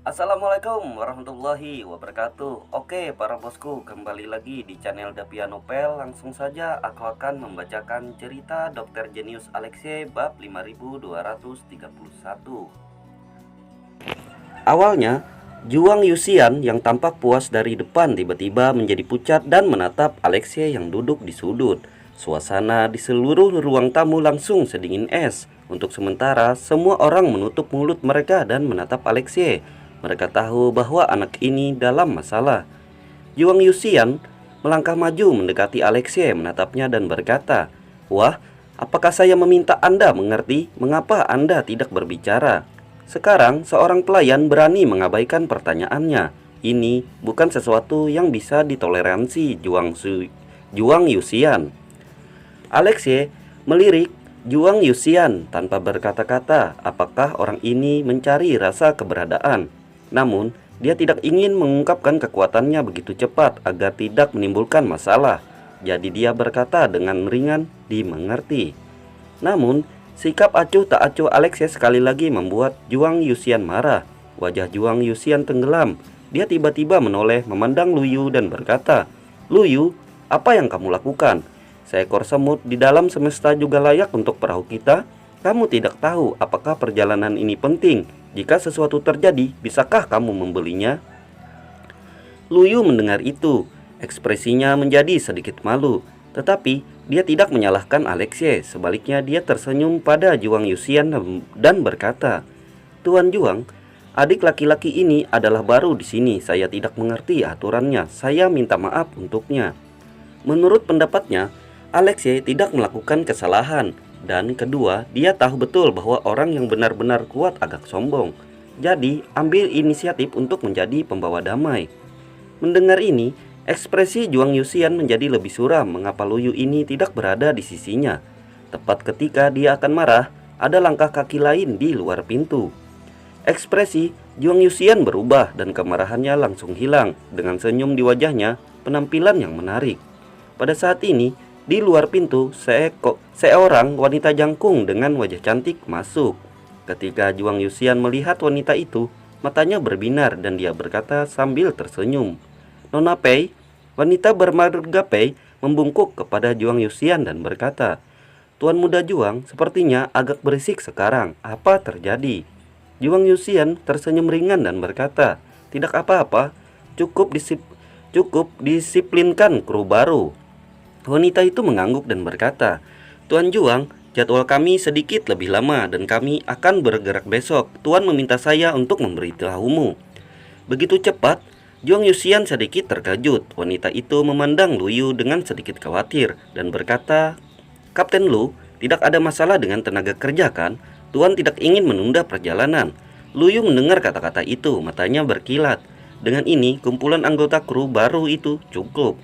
Assalamualaikum warahmatullahi wabarakatuh. Oke para bosku, kembali lagi di channel Davia Novel. Langsung saja aku akan membacakan cerita Dr. Jenius Alexei bab 5231. Awalnya Juang Yuxian yang tampak puas dari depan tiba-tiba menjadi pucat dan menatap Alexei yang duduk di sudut. Suasana di seluruh ruang tamu langsung sedingin es. Untuk sementara semua orang menutup mulut mereka dan menatap Alexei. Mereka tahu bahwa anak ini dalam masalah. Juang Yuxian melangkah maju mendekati Alexei, menatapnya dan berkata, "Wah, apakah saya meminta Anda mengerti mengapa Anda tidak berbicara?" Sekarang seorang pelayan berani mengabaikan pertanyaannya. Ini bukan sesuatu yang bisa ditoleransi Juang Yuxian. Alexei melirik Juang Yuxian tanpa berkata-kata apakah orang ini mencari rasa keberadaan. Namun, dia tidak ingin mengungkapkan kekuatannya begitu cepat agar tidak menimbulkan masalah. Jadi dia berkata dengan ringan, "Dimengerti." Namun, sikap acuh tak acuh Alexei sekali lagi membuat Juang Yuxian marah. Wajah Juang Yuxian tenggelam. Dia tiba-tiba menoleh memandang Luyu dan berkata, "Luyu, apa yang kamu lakukan? Seekor semut di dalam semesta juga layak untuk perahu kita. Kamu tidak tahu apakah perjalanan ini penting. Jika sesuatu terjadi, bisakah kamu membelinya?" Luyu mendengar itu. Ekspresinya menjadi sedikit malu. Tetapi dia tidak menyalahkan Alexei. Sebaliknya dia tersenyum pada Juang Yuxian dan berkata, "Tuan Juang, adik laki-laki ini adalah baru di sini. Saya tidak mengerti aturannya. Saya minta maaf untuknya." Menurut pendapatnya, Alexei tidak melakukan kesalahan. Dan kedua, dia tahu betul bahwa orang yang benar-benar kuat agak sombong. Jadi, ambil inisiatif untuk menjadi pembawa damai. Mendengar ini, ekspresi Juang Yuxian menjadi lebih suram. Mengapa Luyu ini tidak berada di sisinya? Tepat ketika dia akan marah, ada langkah kaki lain di luar pintu. Ekspresi Juang Yuxian berubah dan kemarahannya langsung hilang. Dengan senyum di wajahnya, penampilan yang menarik. Pada saat ini, di luar pintu, seorang wanita jangkung dengan wajah cantik masuk. Ketika Juang Yuxian melihat wanita itu, matanya berbinar dan dia berkata sambil tersenyum, "Nona Pei." Wanita bermarga Pei membungkuk kepada Juang Yuxian dan berkata, "Tuan muda Juang sepertinya agak berisik sekarang. Apa terjadi?" Juang Yuxian tersenyum ringan dan berkata, "Tidak apa-apa, cukup disiplinkan kru baru." Wanita itu mengangguk dan berkata, "Tuan Juang, jadwal kami sedikit lebih lama dan kami akan bergerak besok. Tuan meminta saya untuk memberitahumu." Begitu cepat, Juang Yuxian sedikit terkejut. Wanita itu memandang Luyu dengan sedikit khawatir dan berkata, "Kapten Lu, tidak ada masalah dengan tenaga kerja kan? Tuan tidak ingin menunda perjalanan." Luyu mendengar kata-kata itu, matanya berkilat. Dengan ini, kumpulan anggota kru baru itu cukup.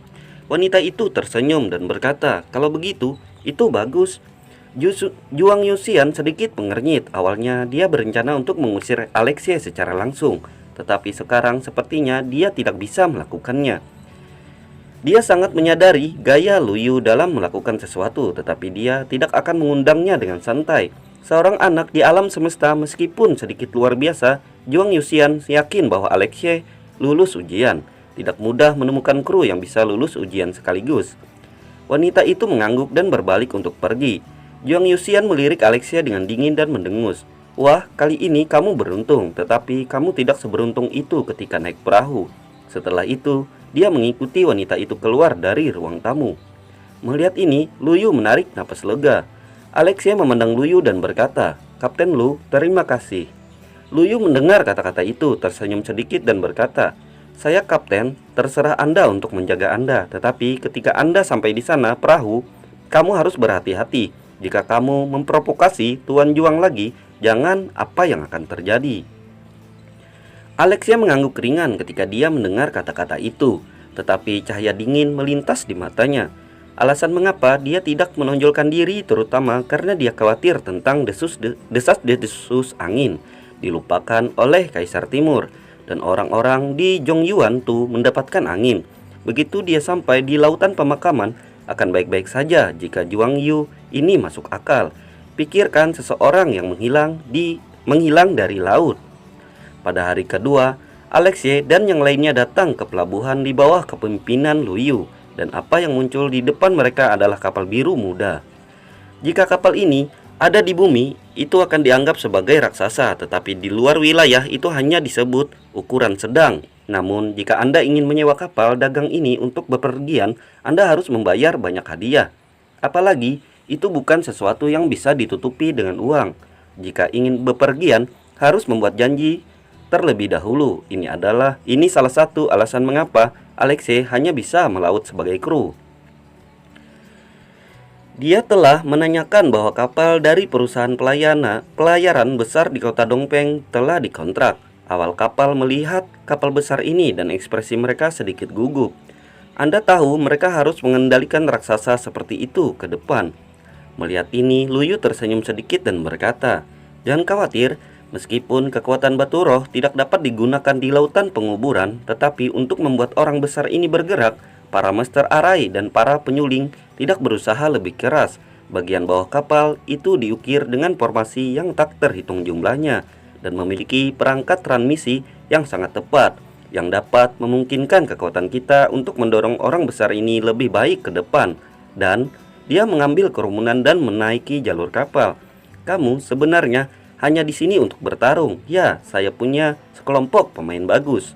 Wanita itu tersenyum dan berkata, "Kalau begitu, itu bagus." Juang Yuxian sedikit mengernyit. Awalnya dia berencana untuk mengusir Alexei secara langsung, tetapi sekarang sepertinya dia tidak bisa melakukannya. Dia sangat menyadari gaya Luyu dalam melakukan sesuatu, tetapi dia tidak akan mengundangnya dengan santai. Seorang anak di alam semesta meskipun sedikit luar biasa, Juang Yuxian yakin bahwa Alexei lulus ujian. Tidak mudah menemukan kru yang bisa lulus ujian sekaligus. Wanita itu mengangguk dan berbalik untuk pergi. Juang Yuxian melirik Alexei dengan dingin dan mendengus. "Wah, kali ini kamu beruntung, tetapi kamu tidak seberuntung itu ketika naik perahu." Setelah itu, dia mengikuti wanita itu keluar dari ruang tamu. Melihat ini, Luyu menarik napas lega. Alexei memandang Luyu dan berkata, "Kapten Lu, terima kasih." Luyu mendengar kata-kata itu, tersenyum sedikit dan berkata, "Saya kapten, terserah Anda untuk menjaga Anda. Tetapi ketika Anda sampai di sana perahu, kamu harus berhati-hati. Jika kamu memprovokasi Tuan Juang lagi, jangan apa yang akan terjadi." Alexia mengangguk ringan ketika dia mendengar kata-kata itu, tetapi cahaya dingin melintas di matanya. Alasan mengapa dia tidak menonjolkan diri terutama karena dia khawatir tentang desas-desus angin dilupakan oleh Kaisar Timur. Dan orang-orang di Zhongyuan Tu mendapatkan angin. Begitu dia sampai di lautan pemakaman, akan baik-baik saja jika Juang Yu ini masuk akal. Pikirkan seseorang yang menghilang dari laut. Pada hari kedua, Alexei dan yang lainnya datang ke pelabuhan di bawah kepemimpinan Luyu, dan apa yang muncul di depan mereka adalah kapal biru muda. Jika kapal ini ada di bumi, itu akan dianggap sebagai raksasa, tetapi di luar wilayah itu hanya disebut ukuran sedang. Namun, jika Anda ingin menyewa kapal dagang ini untuk bepergian, Anda harus membayar banyak hadiah. Apalagi, itu bukan sesuatu yang bisa ditutupi dengan uang. Jika ingin bepergian, harus membuat janji terlebih dahulu. Ini salah satu alasan mengapa Alexei hanya bisa melaut sebagai kru. Dia telah menanyakan bahwa kapal dari perusahaan pelayaran besar di kota Dongpeng telah dikontrak. Awal kapal melihat kapal besar ini dan ekspresi mereka sedikit gugup. Anda tahu mereka harus mengendalikan raksasa seperti itu ke depan. Melihat ini, Luyu tersenyum sedikit dan berkata, "Jangan khawatir, meskipun kekuatan batu roh tidak dapat digunakan di lautan penguburan, tetapi untuk membuat orang besar ini bergerak, para master arai dan para penyuling tidak berusaha lebih keras. Bagian bawah kapal itu diukir dengan formasi yang tak terhitung jumlahnya dan memiliki perangkat transmisi yang sangat tepat, yang dapat memungkinkan kekuatan kita untuk mendorong orang besar ini lebih baik ke depan." Dan dia mengambil kerumunan dan menaiki jalur kapal. "Kamu sebenarnya hanya di sini untuk bertarung. Ya, saya punya sekelompok pemain bagus."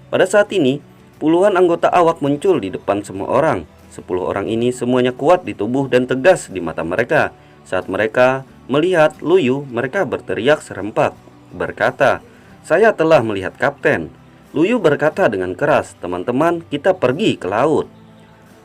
Pada saat ini, puluhan anggota awak muncul di depan semua orang. 10 orang ini semuanya kuat di tubuh dan tegas di mata mereka. Saat mereka melihat Luyu, mereka berteriak serempak, berkata, "Saya telah melihat kapten." Luyu berkata dengan keras, "Teman-teman, kita pergi ke laut."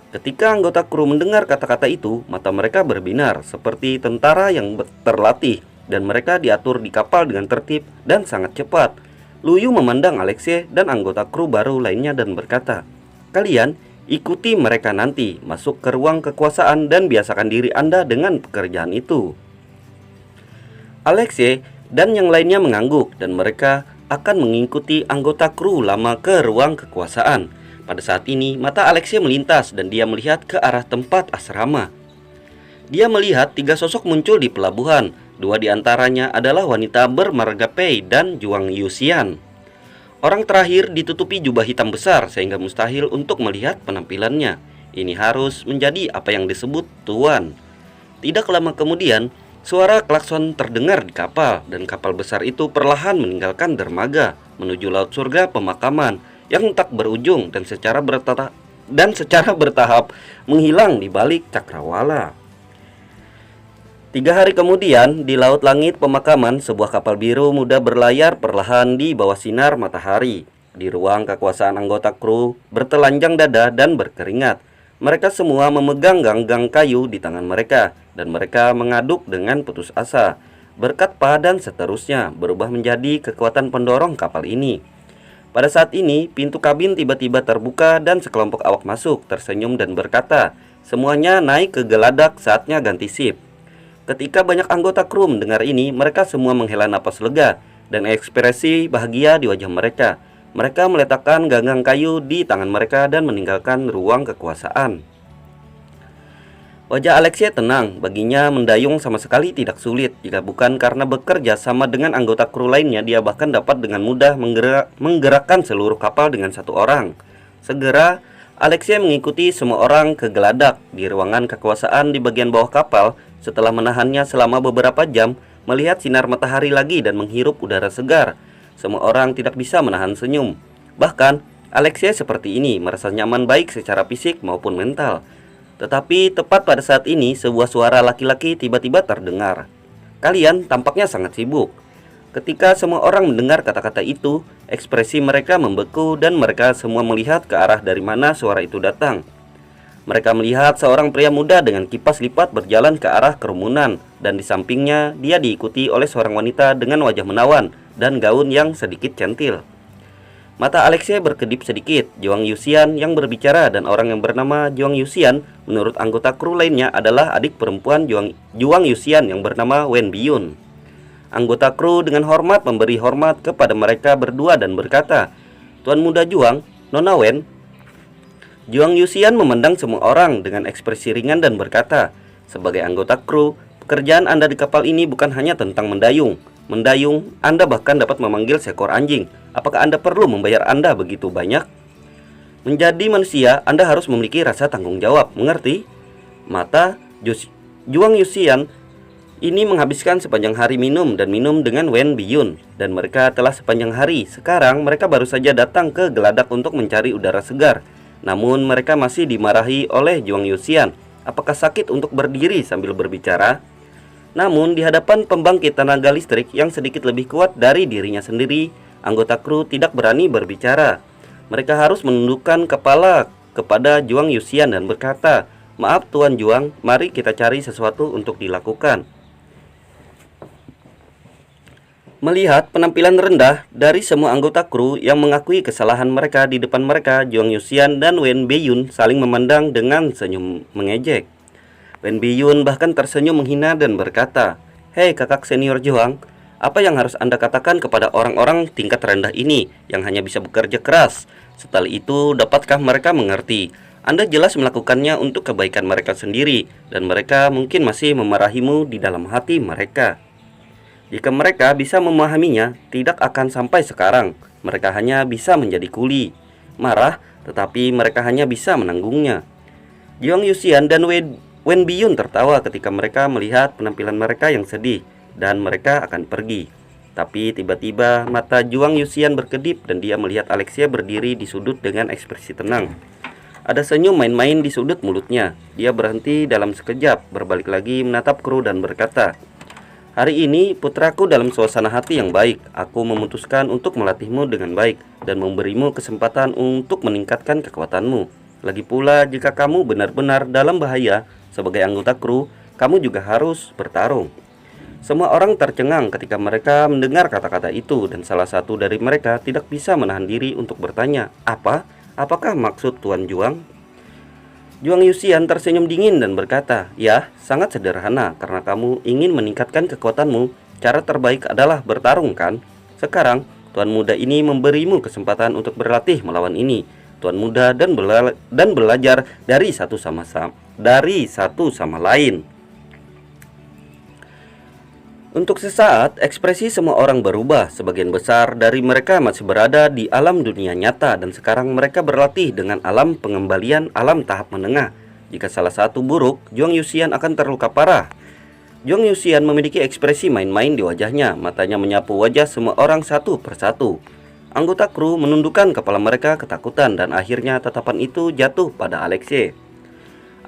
Ketika anggota kru mendengar kata-kata itu, mata mereka berbinar seperti tentara yang terlatih, dan mereka diatur di kapal dengan tertib dan sangat cepat. Luyu memandang Alexei dan anggota kru baru lainnya dan berkata, "Kalian ikuti mereka nanti, masuk ke ruang kekuasaan dan biasakan diri Anda dengan pekerjaan itu." Alexei dan yang lainnya mengangguk, dan mereka akan mengikuti anggota kru lama ke ruang kekuasaan. Pada saat ini, mata Alexei melintas dan dia melihat ke arah tempat asrama. Dia melihat 3 sosok muncul di pelabuhan. 2 di antaranya adalah wanita bermarga Pei dan Juang Yuxian. Orang terakhir ditutupi jubah hitam besar sehingga mustahil untuk melihat penampilannya. Ini harus menjadi apa yang disebut tuan. Tidak lama kemudian, suara klakson terdengar di kapal, dan kapal besar itu perlahan meninggalkan dermaga menuju laut surga pemakaman yang tak berujung dan secara bertahap menghilang di balik cakrawala. 3 hari kemudian, di laut langit pemakaman, sebuah kapal biru muda berlayar perlahan di bawah sinar matahari. Di ruang kekuasaan, anggota kru bertelanjang dada dan berkeringat. Mereka semua memegang ganggang kayu di tangan mereka, dan mereka mengaduk dengan putus asa. Berkat dan seterusnya berubah menjadi kekuatan pendorong kapal ini. Pada saat ini, pintu kabin tiba-tiba terbuka dan sekelompok awak masuk, tersenyum dan berkata, "Semuanya naik ke geladak, saatnya ganti sip." Ketika banyak anggota kru mendengar ini, mereka semua menghela napas lega dan ekspresi bahagia di wajah mereka. Mereka meletakkan ganggang kayu di tangan mereka dan meninggalkan ruang kekuasaan. Wajah Alexei tenang, baginya mendayung sama sekali tidak sulit. Jika bukan karena bekerja sama dengan anggota kru lainnya, dia bahkan dapat dengan mudah menggerakkan seluruh kapal dengan 1 orang. Segera, Alexei mengikuti semua orang ke geladak di ruangan kekuasaan di bagian bawah kapal. Setelah menahannya selama beberapa jam, melihat sinar matahari lagi dan menghirup udara segar, semua orang tidak bisa menahan senyum. Bahkan, Alexei seperti ini merasa nyaman baik secara fisik maupun mental. Tetapi tepat pada saat ini, sebuah suara laki-laki tiba-tiba terdengar. "Kalian tampaknya sangat sibuk." Ketika semua orang mendengar kata-kata itu, ekspresi mereka membeku dan mereka semua melihat ke arah dari mana suara itu datang. Mereka melihat seorang pria muda dengan kipas lipat berjalan ke arah kerumunan, dan di sampingnya dia diikuti oleh seorang wanita dengan wajah menawan dan gaun yang sedikit centil. Mata Alexei berkedip sedikit. Juang Yuxian yang berbicara, dan orang yang bernama Juang Yuxian menurut anggota kru lainnya adalah adik perempuan Juang Yuxian yang bernama Wen Biyun. Anggota kru dengan hormat memberi hormat kepada mereka berdua dan berkata, "Tuan muda Juang, Nona Wen." Juang Yuxian memandang semua orang dengan ekspresi ringan dan berkata, "Sebagai anggota kru, pekerjaan Anda di kapal ini bukan hanya tentang mendayung. mendayung, Anda bahkan dapat memanggil seekor anjing. Apakah Anda perlu membayar Anda begitu banyak? Menjadi manusia, Anda harus memiliki rasa tanggung jawab, mengerti? Mata Juang Yuxian ini menghabiskan sepanjang hari minum dengan Wen Biyun, dan mereka telah sepanjang hari. Sekarang mereka baru saja datang ke geladak untuk mencari udara segar. Namun mereka masih dimarahi oleh Juang Yuxian. Apakah sakit untuk berdiri sambil berbicara? Namun di hadapan pembangkit tenaga listrik yang sedikit lebih kuat dari dirinya sendiri, anggota kru tidak berani berbicara. Mereka harus menundukkan kepala kepada Juang Yuxian dan berkata, "Maaf Tuan Juang, mari kita cari sesuatu untuk dilakukan." Melihat penampilan rendah dari semua anggota kru yang mengakui kesalahan mereka di depan mereka, Juang Yuxian dan Wen Biyun saling memandang dengan senyum mengejek. Wen Biyun bahkan tersenyum menghina dan berkata, "Hei kakak senior Juang, apa yang harus Anda katakan kepada orang-orang tingkat rendah ini yang hanya bisa bekerja keras? Setelah itu, dapatkah mereka mengerti? Anda jelas melakukannya untuk kebaikan mereka sendiri, dan mereka mungkin masih memarahimu di dalam hati mereka. Jika mereka bisa memahaminya, tidak akan sampai sekarang. Mereka hanya bisa menjadi kuli. Marah, tetapi mereka hanya bisa menanggungnya." Juang Yuxian dan Wen Biyun tertawa ketika mereka melihat penampilan mereka yang sedih, dan mereka akan pergi. Tapi tiba-tiba mata Juang Yuxian berkedip dan dia melihat Alexia berdiri di sudut dengan ekspresi tenang. Ada senyum main-main di sudut mulutnya. Dia berhenti dalam sekejap, berbalik lagi menatap kru dan berkata, "Hari ini putraku dalam suasana hati yang baik. Aku memutuskan untuk melatihmu dengan baik dan memberimu kesempatan untuk meningkatkan kekuatanmu. Lagi pula jika kamu benar-benar dalam bahaya sebagai anggota kru, kamu juga harus bertarung." Semua orang tercengang ketika mereka mendengar kata-kata itu, dan salah satu dari mereka tidak bisa menahan diri untuk bertanya, Apakah maksud Tuan Juang?" Juang Yuxian tersenyum dingin dan berkata, "Ya, sangat sederhana. Karena kamu ingin meningkatkan kekuatanmu, cara terbaik adalah bertarung, kan? Sekarang, Tuan Muda ini memberimu kesempatan untuk berlatih melawan ini. Tuan Muda dan belajar dari satu sama lain." Untuk sesaat, ekspresi semua orang berubah. Sebagian besar dari mereka masih berada di alam dunia nyata, dan sekarang mereka berlatih dengan alam pengembalian alam tahap menengah. Jika salah satu buruk, Juang Yuxian akan terluka parah. Juang Yuxian memiliki ekspresi main-main di wajahnya. Matanya menyapu wajah semua orang satu persatu. Anggota kru menundukkan kepala mereka ketakutan, dan akhirnya tatapan itu jatuh pada Alexei.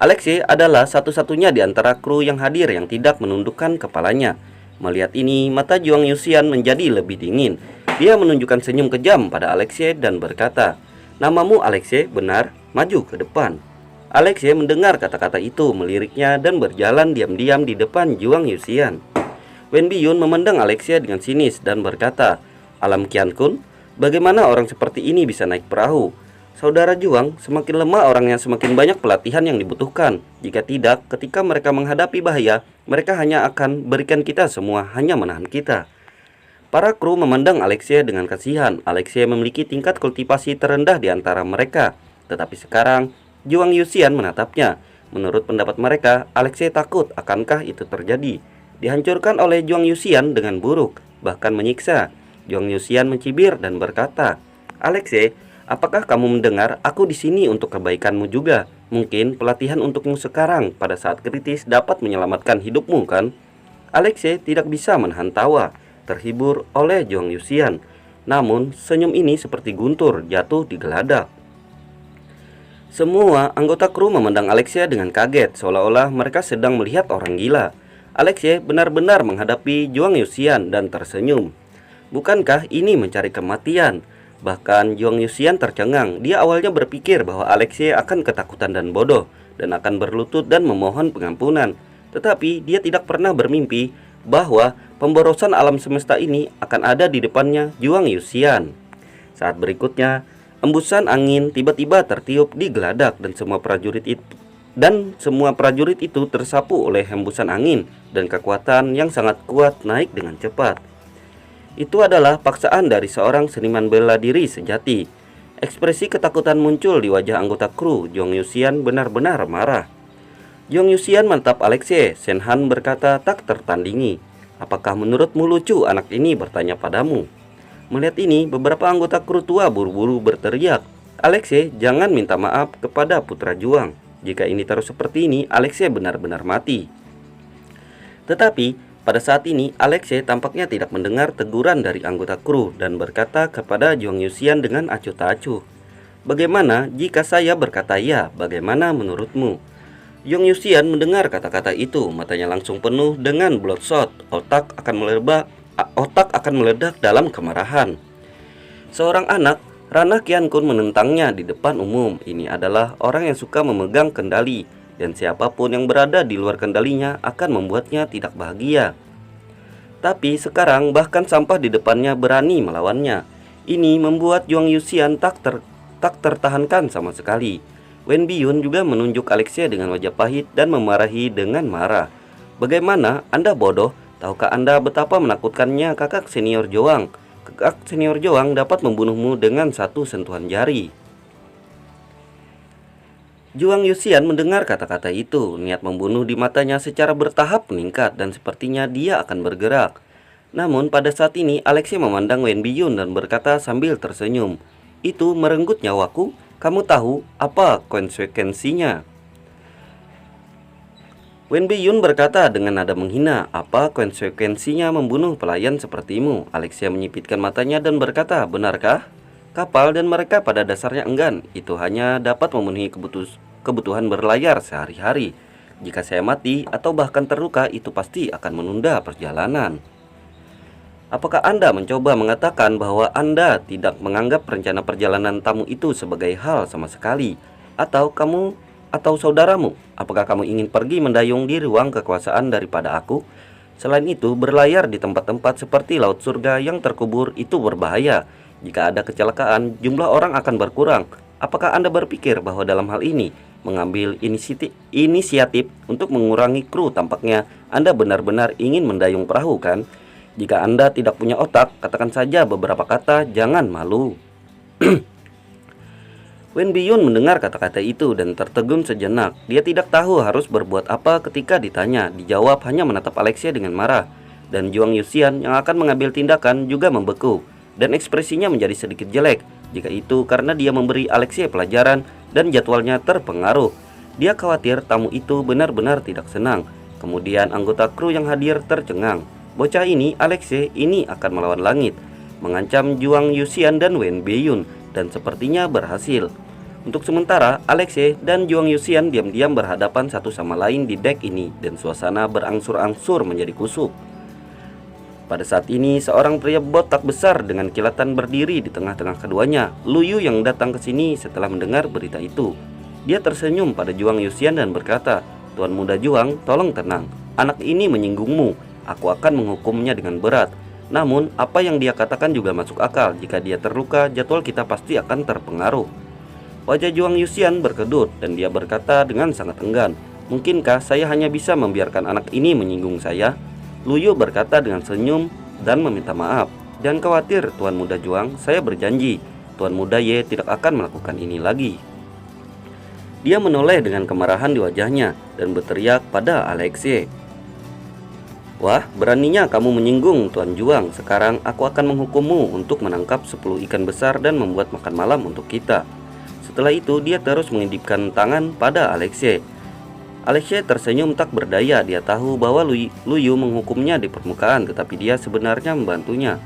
Alexei adalah satu-satunya di antara kru yang hadir yang tidak menundukkan kepalanya. Melihat ini, mata Juang Yuxian menjadi lebih dingin. Dia menunjukkan senyum kejam pada Alexei dan berkata, "Namamu Alexei, benar? Maju ke depan." Alexei mendengar kata-kata itu, meliriknya dan berjalan diam-diam di depan Juang Yuxian. Wen Biyun memandang Alexei dengan sinis dan berkata, "Alam Qian Kun, bagaimana orang seperti ini bisa naik perahu? Saudara Juang, semakin lemah orangnya semakin banyak pelatihan yang dibutuhkan. Jika tidak, ketika mereka menghadapi bahaya, mereka hanya akan berikan kita semua, hanya menahan kita." Para kru memandang Alexei dengan kasihan. Alexei memiliki tingkat kultivasi terendah di antara mereka. Tetapi sekarang, Juang Yuxian menatapnya. Menurut pendapat mereka, Alexei takut akankah itu terjadi. Dihancurkan oleh Juang Yuxian dengan buruk, bahkan menyiksa. Juang Yuxian mencibir dan berkata, "Alexei, apakah kamu mendengar? Aku di sini untuk kebaikanmu juga. Mungkin pelatihan untukmu sekarang pada saat kritis dapat menyelamatkan hidupmu, kan?" Alexei tidak bisa menahan tawa, terhibur oleh Juang Yuxian. Namun, senyum ini seperti guntur jatuh di geladak. Semua anggota kru memandang Alexei dengan kaget, seolah-olah mereka sedang melihat orang gila. Alexei benar-benar menghadapi Juang Yuxian dan tersenyum. Bukankah ini mencari kematian? Bahkan Juang Yuxian tercengang. Dia awalnya berpikir bahwa Alexei akan ketakutan dan bodoh, dan akan berlutut dan memohon pengampunan. Tetapi dia tidak pernah bermimpi bahwa pemborosan alam semesta ini akan ada di depannya Juang Yuxian. Saat berikutnya, embusan angin tiba-tiba tertiup di geladak, dan semua prajurit itu tersapu oleh hembusan angin, dan kekuatan yang sangat kuat naik dengan cepat. Itu adalah paksaan dari seorang seniman bela diri sejati. Ekspresi ketakutan muncul di wajah anggota kru. Juang Yuxian benar-benar marah. Juang Yuxian menatap Alexei. Shen Han berkata tak tertandingi, Apakah menurutmu lucu anak ini bertanya padamu? Melihat ini, beberapa anggota kru tua buru-buru berteriak, Alexei, jangan minta maaf kepada putra juang. Jika ini terus seperti ini, Alexei benar-benar mati. Tetapi, pada saat ini, Alexei tampaknya tidak mendengar teguran dari anggota kru dan berkata kepada Juang Yuxian dengan acuh tak acuh. Bagaimana jika saya berkata ya, bagaimana menurutmu? Juang Yuxian mendengar kata-kata itu, matanya langsung penuh dengan bloodshot, otak akan meledak dalam kemarahan. Seorang anak, Rana Qiankun menentangnya di depan umum. Ini adalah orang yang suka memegang kendali, dan siapapun yang berada di luar kendalinya akan membuatnya tidak bahagia. Tapi sekarang bahkan sampah di depannya berani melawannya. Ini membuat Juang Yuxian tak tertahankan sama sekali. Wen Biyun juga menunjuk Alexei dengan wajah pahit dan memarahi dengan marah. Bagaimana? Anda bodoh? Tahukah Anda betapa menakutkannya kakak senior Joang? Kakak senior Joang dapat membunuhmu dengan satu sentuhan jari. Juang Yuxian mendengar kata-kata itu. Niat membunuh di matanya secara bertahap meningkat dan sepertinya dia akan bergerak. Namun pada saat ini Alexei memandang Wen Biyun dan berkata sambil tersenyum, "Itu merenggut nyawaku. Kamu tahu apa konsekuensinya?" Wen Biyun berkata dengan nada menghina, "Apa konsekuensinya membunuh pelayan sepertimu?" Alexei menyipitkan matanya dan berkata, "Benarkah? Kapal dan mereka pada dasarnya enggan. Itu hanya dapat memenuhi kebutuhan berlayar sehari-hari. Jika saya mati atau bahkan terluka, itu pasti akan menunda perjalanan." Apakah Anda mencoba mengatakan bahwa Anda tidak menganggap rencana perjalanan tamu itu sebagai hal sama sekali? Atau kamu atau saudaramu? Apakah kamu ingin pergi mendayung di ruang kekuasaan daripada aku? Selain itu, berlayar di tempat-tempat seperti Laut Surga yang terkubur itu berbahaya. Jika ada kecelakaan, jumlah orang akan berkurang. Apakah Anda berpikir bahwa dalam hal ini, mengambil inisiatif untuk mengurangi kru, tampaknya Anda benar-benar ingin mendayung perahu, kan? Jika Anda tidak punya otak, katakan saja beberapa kata, jangan malu. Wen Biyun mendengar kata-kata itu dan tertegun sejenak. Dia tidak tahu harus berbuat apa ketika ditanya. Dijawab hanya menatap Alexei dengan marah. Dan Juang Yuxian yang akan mengambil tindakan juga membeku. Dan ekspresinya menjadi sedikit jelek. Jika itu karena dia memberi Alexei pelajaran dan jadwalnya terpengaruh. Dia khawatir tamu itu benar-benar tidak senang. Kemudian anggota kru yang hadir tercengang. Bocah ini, Alexei, ini akan melawan langit, mengancam Juang Yuxian dan Wen Biyun, dan sepertinya berhasil. Untuk sementara, Alexei dan Juang Yuxian diam-diam berhadapan satu sama lain di dek ini, dan suasana berangsur-angsur menjadi kusut. Pada saat ini, seorang pria botak besar dengan kilatan berdiri di tengah-tengah keduanya. Lu Yu yang datang ke sini setelah mendengar berita itu. Dia tersenyum pada Juang Yuxian dan berkata, "Tuan Muda Juang, tolong tenang. Anak ini menyinggungmu. Aku akan menghukumnya dengan berat. Namun, apa yang dia katakan juga masuk akal. Jika dia terluka, jadwal kita pasti akan terpengaruh." Wajah Juang Yuxian berkedut dan dia berkata dengan sangat enggan, "Mungkinkah saya hanya bisa membiarkan anak ini menyinggung saya?" Lu Yu berkata dengan senyum dan meminta maaf. "Jangan khawatir, Tuan Muda Juang. Saya berjanji, Tuan Muda Ye tidak akan melakukan ini lagi." Dia menoleh dengan kemarahan di wajahnya dan berteriak pada Alexei, "Wah, beraninya kamu menyinggung Tuan Juang. Sekarang aku akan menghukummu untuk menangkap 10 ikan besar dan membuat makan malam untuk kita." Setelah itu dia terus mengintipkan tangan pada Alexei. Alexei tersenyum tak berdaya. Dia tahu bahwa Lu Yu menghukumnya di permukaan, tetapi dia sebenarnya membantunya.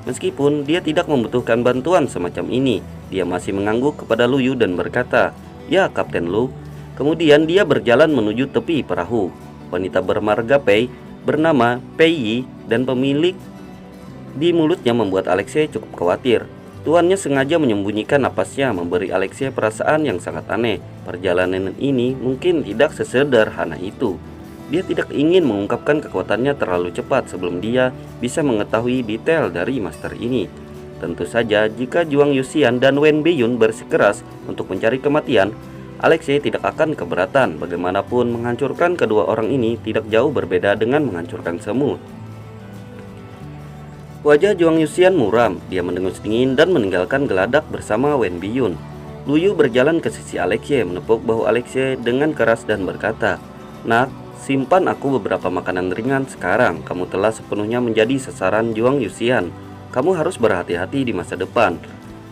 Meskipun dia tidak membutuhkan bantuan semacam ini, dia masih mengangguk kepada Lu Yu dan berkata, "Ya, Kapten Lu." Kemudian dia berjalan menuju tepi perahu. Wanita bermarga Pei bernama Pei Yi dan pemilik di mulutnya membuat Alexei cukup khawatir. Tuannya sengaja menyembunyikan napasnya, memberi Alexei perasaan yang sangat aneh. Perjalanan ini mungkin tidak sesederhana itu. Dia tidak ingin mengungkapkan kekuatannya terlalu cepat sebelum dia bisa mengetahui detail dari master ini. Tentu saja jika Juang Yuxian dan Wen Biyun bersikeras untuk mencari kematian, Alexei tidak akan keberatan. Bagaimanapun menghancurkan kedua orang ini tidak jauh berbeda dengan menghancurkan semut. Wajah Juang Yuxian muram. Dia mendengus dingin dan meninggalkan geladak bersama Wen Biyun. Lu Yu berjalan ke sisi Alexei, menepuk bahu Alexei dengan keras dan berkata, "Nak, simpan aku beberapa makanan ringan sekarang. Kamu telah sepenuhnya menjadi sasaran Juang Yuxian. Kamu harus berhati-hati di masa depan."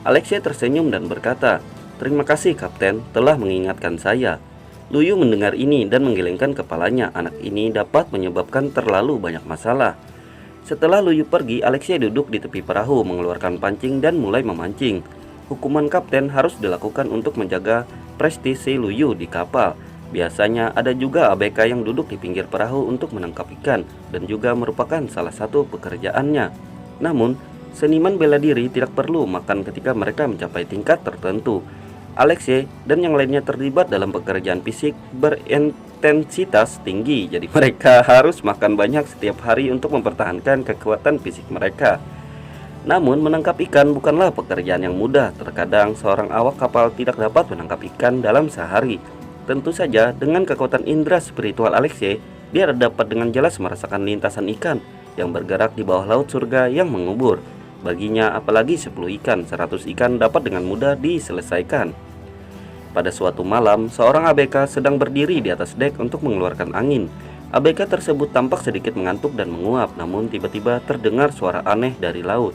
Alexei tersenyum dan berkata, "Terima kasih Kapten, telah mengingatkan saya." Lu Yu mendengar ini dan menggelengkan kepalanya. Anak ini dapat menyebabkan terlalu banyak masalah. Setelah Lu Yu pergi, Alexei duduk di tepi perahu, mengeluarkan pancing dan mulai memancing. Hukuman kapten harus dilakukan untuk menjaga prestise Lu Yu di kapal. Biasanya ada juga ABK yang duduk di pinggir perahu untuk menangkap ikan dan juga merupakan salah satu pekerjaannya. Namun, seniman bela diri tidak perlu makan ketika mereka mencapai tingkat tertentu. Alexei dan yang lainnya terlibat dalam pekerjaan fisik berintensitas tinggi, jadi mereka harus makan banyak setiap hari untuk mempertahankan kekuatan fisik mereka. Namun menangkap ikan bukanlah pekerjaan yang mudah. Terkadang seorang awak kapal tidak dapat menangkap ikan dalam sehari. Tentu saja dengan kekuatan indera spiritual Alexei, dia dapat dengan jelas merasakan lintasan ikan yang bergerak di bawah laut surga yang mengubur. Baginya apalagi 10 ikan, 100 ikan dapat dengan mudah diselesaikan. Pada suatu malam, seorang ABK sedang berdiri di atas dek untuk mengeluarkan angin. ABK tersebut tampak sedikit mengantuk dan menguap, namun tiba-tiba terdengar suara aneh dari laut.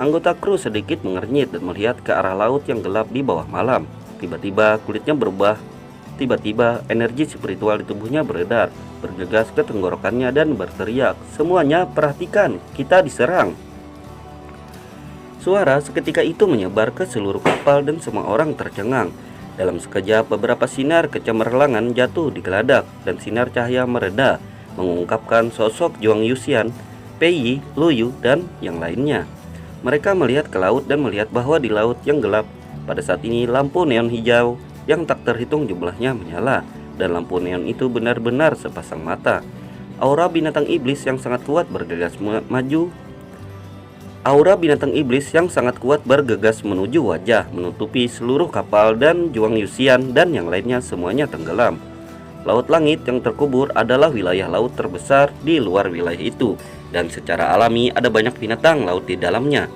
Anggota kru sedikit mengernyit dan melihat ke arah laut yang gelap di bawah malam. Tiba-tiba kulitnya berubah. Tiba-tiba energi spiritual di tubuhnya beredar, bergegas ke tenggorokannya dan berteriak, "Semuanya perhatikan, kita diserang!" Suara seketika itu menyebar ke seluruh kapal dan semua orang tercengang. Dalam sekejap, beberapa sinar kecemerlangan jatuh di geladak dan sinar cahaya mereda, mengungkapkan sosok Juang Yuxian, Pei Yi, Lu Yu, dan yang lainnya. Mereka melihat ke laut dan melihat bahwa di laut yang gelap, pada saat ini lampu neon hijau yang tak terhitung jumlahnya menyala, dan lampu neon itu benar-benar sepasang mata. Aura binatang iblis yang sangat kuat bergegas maju. Aura binatang iblis yang sangat kuat bergegas menuju wajah, menutupi seluruh kapal dan Juang Yuxian dan yang lainnya semuanya tenggelam. Laut langit yang terkubur adalah wilayah laut terbesar di luar wilayah itu, dan secara alami ada banyak binatang laut di dalamnya.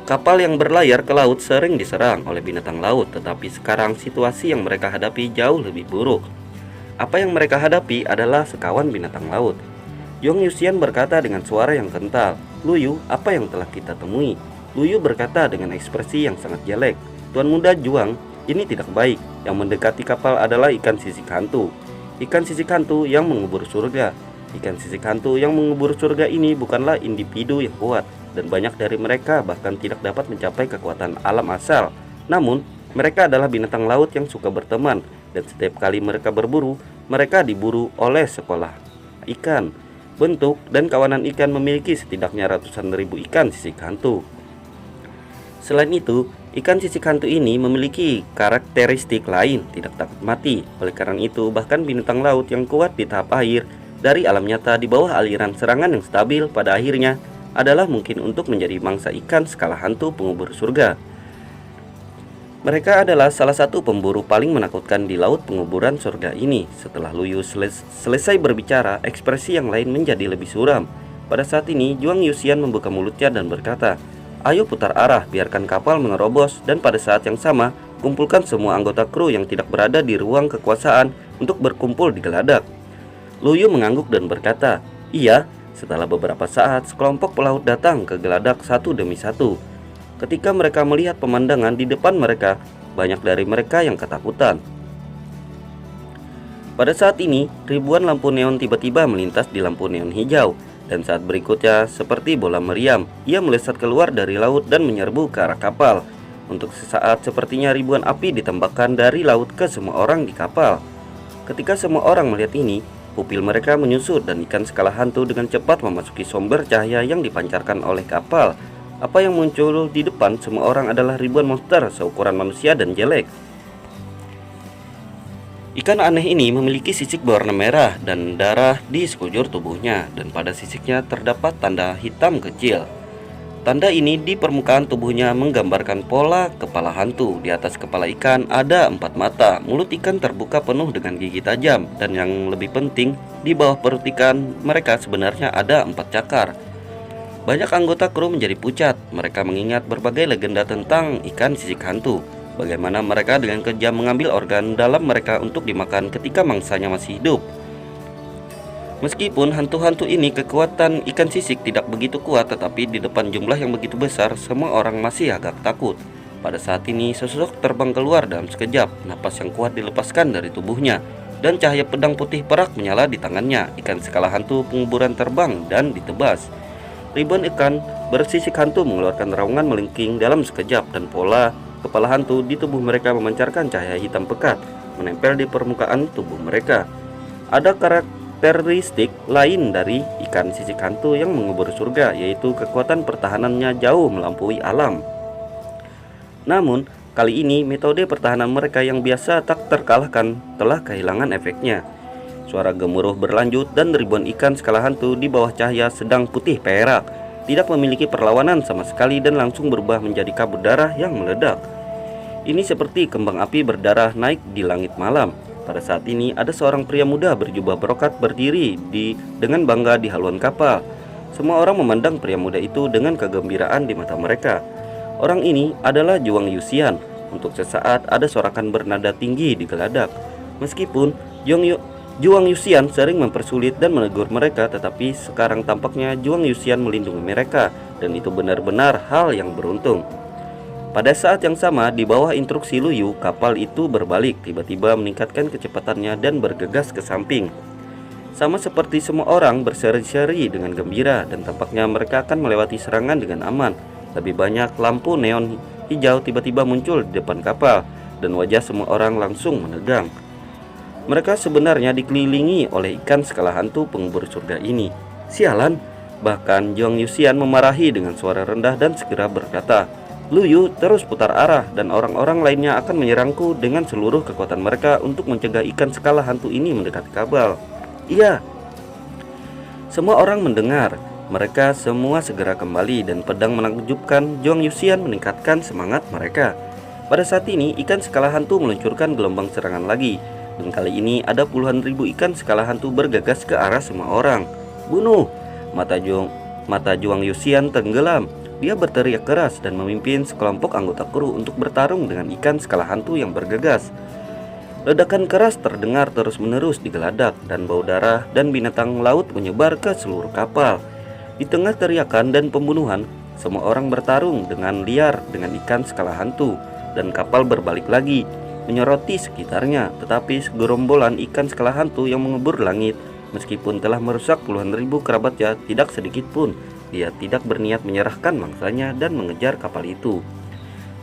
Kapal yang berlayar ke laut sering diserang oleh binatang laut, tetapi sekarang situasi yang mereka hadapi jauh lebih buruk. Apa yang mereka hadapi adalah sekawan binatang laut. Juang Yuxian berkata dengan suara yang kental, "Lu Yu, apa yang telah kita temui?" Lu Yu berkata dengan ekspresi yang sangat jelek, "Tuan muda Juang, ini tidak baik. Yang mendekati kapal adalah ikan sisik hantu. Ikan sisik hantu yang mengubur surga. Ikan sisik hantu yang mengubur surga ini bukanlah individu yang kuat, dan banyak dari mereka bahkan tidak dapat mencapai kekuatan alam asal. Namun, mereka adalah binatang laut yang suka berteman, dan setiap kali mereka berburu, mereka diburu oleh sekolah ikan. Bentuk dan kawanan ikan memiliki setidaknya ratusan ribu ikan sisik hantu. Selain itu, ikan sisik hantu ini memiliki karakteristik lain, tidak takut mati. Oleh karena itu, bahkan bintang laut yang kuat di tahap air dari alam nyata di bawah aliran serangan yang stabil pada akhirnya adalah mungkin untuk menjadi mangsa ikan skala hantu pengubur surga. Mereka adalah salah satu pemburu paling menakutkan di laut penguburan surga ini. Setelah Lu Yu selesai berbicara, ekspresi yang lain menjadi lebih suram. Pada saat ini, Juang Yuxian membuka mulutnya dan berkata, "Ayo putar arah, biarkan kapal menerobos." Dan pada saat yang sama, kumpulkan semua anggota kru yang tidak berada di ruang kekuasaan untuk berkumpul di geladak. Lu Yu mengangguk dan berkata, "Iya." Setelah beberapa saat, sekelompok pelaut datang ke geladak satu demi satu. Ketika mereka melihat pemandangan di depan mereka, banyak dari mereka yang ketakutan. Pada saat ini, ribuan lampu neon tiba-tiba melintas di lampu neon hijau, dan saat berikutnya, seperti bola meriam, ia melesat keluar dari laut dan menyerbu ke arah kapal. Untuk sesaat, sepertinya ribuan api ditembakkan dari laut ke semua orang di kapal. Ketika semua orang melihat ini, pupil mereka menyusut dan ikan skala hantu dengan cepat memasuki sumber cahaya yang dipancarkan oleh kapal. Apa yang muncul di depan semua orang adalah ribuan monster seukuran manusia dan jelek. Ikan aneh ini memiliki sisik berwarna merah dan darah di sekujur tubuhnya, dan pada sisiknya terdapat tanda hitam kecil. Tanda ini di permukaan tubuhnya menggambarkan pola kepala hantu. Di atas kepala ikan ada 4 mata, mulut ikan terbuka penuh dengan gigi tajam, dan yang lebih penting, di bawah perut ikan mereka sebenarnya ada 4 cakar. Banyak anggota kru menjadi pucat. Mereka mengingat berbagai legenda tentang ikan sisik hantu. Bagaimana mereka dengan kejam mengambil organ dalam mereka untuk dimakan ketika mangsanya masih hidup. Meskipun hantu-hantu ini kekuatan ikan sisik tidak begitu kuat, tetapi di depan jumlah yang begitu besar, semua orang masih agak takut. Pada saat ini, sesosok terbang keluar dalam sekejap. Napas yang kuat dilepaskan dari tubuhnya, dan cahaya pedang putih perak menyala di tangannya. Ikan skala hantu penguburan terbang dan ditebas. Ribuan ikan bersisik hantu mengeluarkan raungan melingking dalam sekejap, dan pola kepala hantu di tubuh mereka memancarkan cahaya hitam pekat, menempel di permukaan tubuh mereka. Ada karakteristik lain dari ikan sisik hantu yang mengubur surga, yaitu kekuatan pertahanannya jauh melampaui alam. Namun, kali ini metode pertahanan mereka yang biasa tak terkalahkan telah kehilangan efeknya. Suara gemuruh berlanjut dan ribuan ikan skala hantu di bawah cahaya sedang putih perak tidak memiliki perlawanan sama sekali dan langsung berubah menjadi kabut darah yang meledak. Ini seperti kembang api berdarah naik di langit malam. Pada saat ini ada seorang pria muda berjubah brokat berdiri dengan bangga di haluan kapal. Semua orang memandang pria muda itu dengan kegembiraan di mata mereka. Orang ini adalah Juang Yuxian. Untuk sesaat ada sorakan bernada tinggi di geladak. Meskipun Juang Yuxian sering mempersulit dan menegur mereka, tetapi sekarang tampaknya Juang Yuxian melindungi mereka, dan itu benar-benar hal yang beruntung. Pada saat yang sama, di bawah instruksi Lu Yu, kapal itu berbalik, tiba-tiba meningkatkan kecepatannya dan bergegas ke samping. Sama seperti semua orang berseri-seri dengan gembira, dan tampaknya mereka akan melewati serangan dengan aman. Lebih banyak lampu neon hijau tiba-tiba muncul di depan kapal, dan wajah semua orang langsung menegang. Mereka sebenarnya dikelilingi oleh ikan skala hantu pengubur surga ini. Sialan! Bahkan Juang Yuxian memarahi dengan suara rendah dan segera berkata, "Lu Yu terus putar arah dan orang-orang lainnya akan menyerangku dengan seluruh kekuatan mereka untuk mencegah ikan skala hantu ini mendekati kapal." Iya. Semua orang mendengar. Mereka semua segera kembali dan pedang menakjubkan Juang Yuxian meningkatkan semangat mereka. Pada saat ini ikan skala hantu meluncurkan gelombang serangan lagi. Dan kali ini ada puluhan ribu ikan skala hantu bergegas ke arah semua orang. "Bunuh!" Mata Juang Yuxian tenggelam. Dia berteriak keras dan memimpin sekelompok anggota kru untuk bertarung dengan ikan skala hantu yang bergegas. Ledakan keras terdengar terus-menerus di geladak, dan bau darah dan binatang laut menyebar ke seluruh kapal. Di tengah teriakan dan pembunuhan, semua orang bertarung dengan liar dengan ikan skala hantu, dan kapal berbalik lagi menyoroti sekitarnya. Tetapi segerombolan ikan skala hantu yang mengubur langit, meskipun telah merusak puluhan ribu kerabatnya, tidak sedikit pun dia tidak berniat menyerahkan mangsanya dan mengejar kapal itu.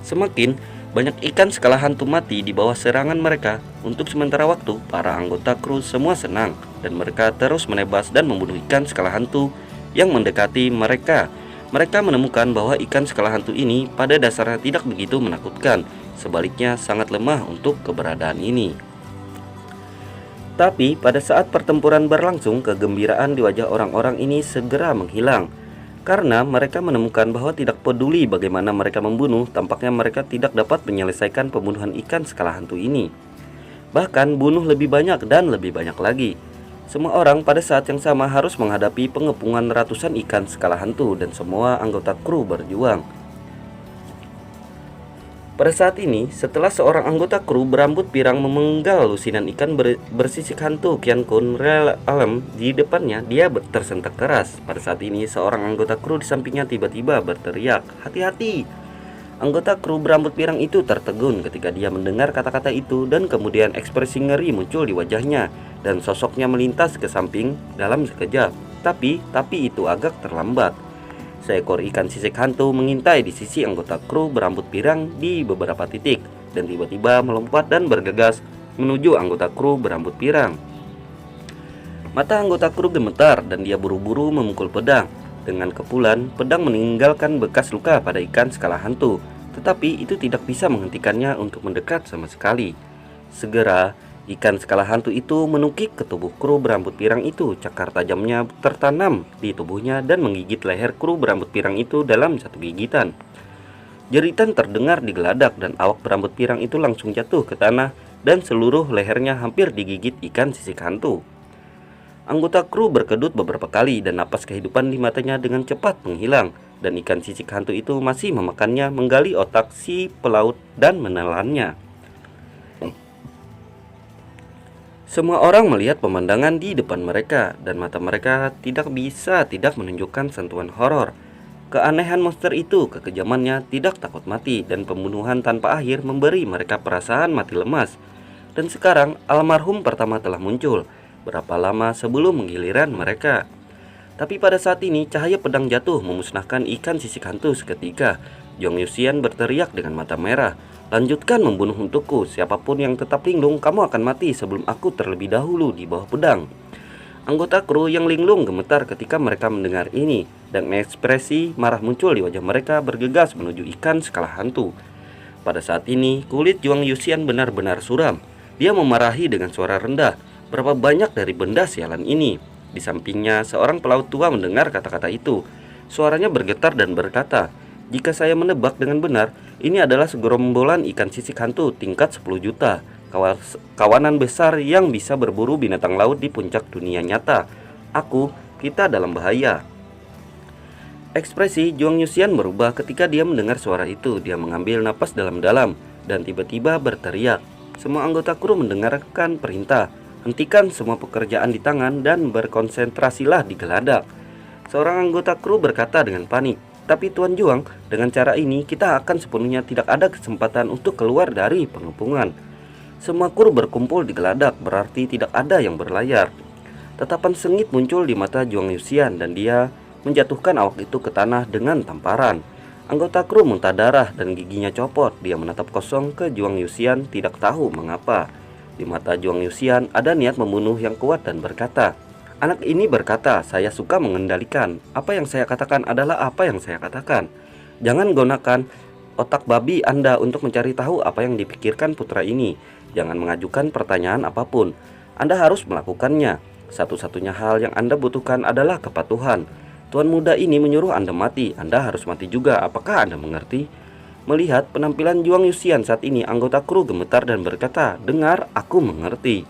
Semakin banyak ikan skala hantu mati di bawah serangan mereka. Untuk sementara waktu, para anggota kru semua senang, dan mereka terus menebas dan membunuh ikan skala hantu yang mendekati mereka. Mereka menemukan bahwa ikan skala hantu ini pada dasarnya tidak begitu menakutkan. Sebaliknya sangat lemah untuk keberadaan ini. Tapi pada saat pertempuran berlangsung, kegembiraan di wajah orang-orang ini segera menghilang. Karena mereka menemukan bahwa tidak peduli bagaimana mereka membunuh, tampaknya mereka tidak dapat menyelesaikan pembunuhan ikan skala hantu ini. Bahkan bunuh lebih banyak dan lebih banyak lagi. Semua orang pada saat yang sama harus menghadapi pengepungan ratusan ikan skala hantu, dan semua anggota kru berjuang. Pada saat ini, setelah seorang anggota kru berambut pirang memenggal lusinan ikan bersisik hantu Qian Kun Realm di depannya, dia tersentak keras. Pada saat ini, seorang anggota kru di sampingnya tiba-tiba berteriak, "Hati-hati!" Anggota kru berambut pirang itu tertegun ketika dia mendengar kata-kata itu, dan kemudian ekspresi ngeri muncul di wajahnya, dan sosoknya melintas ke samping dalam sekejap. Tapi itu agak terlambat. Seekor ikan sisik hantu mengintai di sisi anggota kru berambut pirang di beberapa titik, dan tiba-tiba melompat dan bergegas menuju anggota kru berambut pirang. Mata anggota kru gemetar dan dia buru-buru memukul pedang. Dengan kepulan, pedang meninggalkan bekas luka pada ikan skala hantu, tetapi itu tidak bisa menghentikannya untuk mendekat sama sekali. Segera, ikan skala hantu itu menukik ke tubuh kru berambut pirang itu. Cakar tajamnya tertanam di tubuhnya dan menggigit leher kru berambut pirang itu dalam satu gigitan. Jeritan terdengar di geladak, dan awak berambut pirang itu langsung jatuh ke tanah, dan seluruh lehernya hampir digigit ikan sisik hantu. Anggota kru berkedut beberapa kali, dan napas kehidupan di matanya dengan cepat menghilang, dan ikan sisik hantu itu masih memakannya, menggali otak si pelaut dan menelannya. Semua orang melihat pemandangan di depan mereka, dan mata mereka tidak bisa tidak menunjukkan sentuhan horor. Keanehan monster itu, kekejamannya, tidak takut mati, dan pembunuhan tanpa akhir memberi mereka perasaan mati lemas. Dan sekarang almarhum pertama telah muncul, berapa lama sebelum menggiliran mereka. Tapi pada saat ini cahaya pedang jatuh memusnahkan ikan sisik hantu seketika. Jong Yusian berteriak dengan mata merah, "Lanjutkan membunuh untukku, siapapun yang tetap linglung, kamu akan mati sebelum aku terlebih dahulu di bawah pedang." Anggota kru yang linglung gemetar ketika mereka mendengar ini, dan ekspresi marah muncul di wajah mereka bergegas menuju ikan skala hantu. Pada saat ini, kulit Jong Yusian benar-benar suram. Dia memarahi dengan suara rendah, "Berapa banyak dari benda sialan ini?" Di sampingnya, seorang pelaut tua mendengar kata-kata itu. Suaranya bergetar dan berkata, "Jika saya menebak dengan benar, ini adalah segerombolan ikan sisik hantu tingkat 10 juta. Kawanan besar yang bisa berburu binatang laut di puncak dunia nyata. Kita dalam bahaya." Ekspresi Jong Yusian berubah ketika dia mendengar suara itu. Dia mengambil napas dalam-dalam dan tiba-tiba berteriak. Semua anggota kru mendengarkan perintah. "Hentikan semua pekerjaan di tangan dan berkonsentrasilah di geladak." Seorang anggota kru berkata dengan panik, "Tapi Tuan Juang, dengan cara ini kita akan sepenuhnya tidak ada kesempatan untuk keluar dari pengepungan." Semua kru berkumpul di geladak, berarti tidak ada yang berlayar. Tatapan sengit muncul di mata Jong Yusian dan dia menjatuhkan awak itu ke tanah dengan tamparan. Anggota kru muntah darah dan giginya copot. Dia menatap kosong ke Jong Yusian, tidak tahu mengapa. Di mata Jong Yusian ada niat membunuh yang kuat dan berkata, "Anak ini berkata, saya suka mengendalikan. Apa yang saya katakan adalah apa yang saya katakan. Jangan gunakan otak babi Anda untuk mencari tahu apa yang dipikirkan putra ini. Jangan mengajukan pertanyaan apapun. Anda harus melakukannya. Satu-satunya hal yang Anda butuhkan adalah kepatuhan. Tuan muda ini menyuruh Anda mati. Anda harus mati juga. Apakah Anda mengerti?" Melihat penampilan Jong Yusian saat ini, anggota kru gemetar dan berkata, "Dengar, aku mengerti."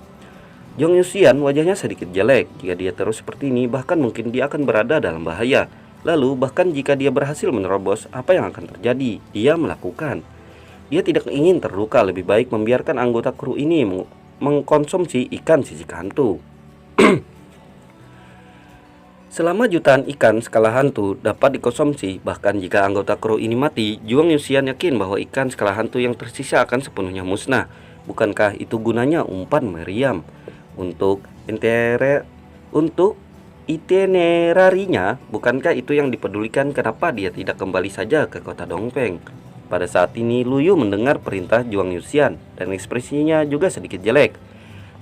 Jong Yusian wajahnya sedikit jelek. Jika dia terus seperti ini, bahkan mungkin dia akan berada dalam bahaya. Lalu, bahkan jika dia berhasil menerobos, apa yang akan terjadi? Dia melakukan. Dia tidak ingin terluka, lebih baik membiarkan anggota kru ini mengkonsumsi ikan sisik hantu. Selama jutaan ikan skala hantu dapat dikonsumsi, bahkan jika anggota kru ini mati, Jong Yusian yakin bahwa ikan skala hantu yang tersisa akan sepenuhnya musnah. Bukankah itu gunanya umpan meriam? Untuk itinerarinya, bukankah itu yang dipedulikan? Kenapa dia tidak kembali saja ke kota Dongfeng? Pada saat ini, Lu Yu mendengar perintah Jong Yusian dan ekspresinya juga sedikit jelek.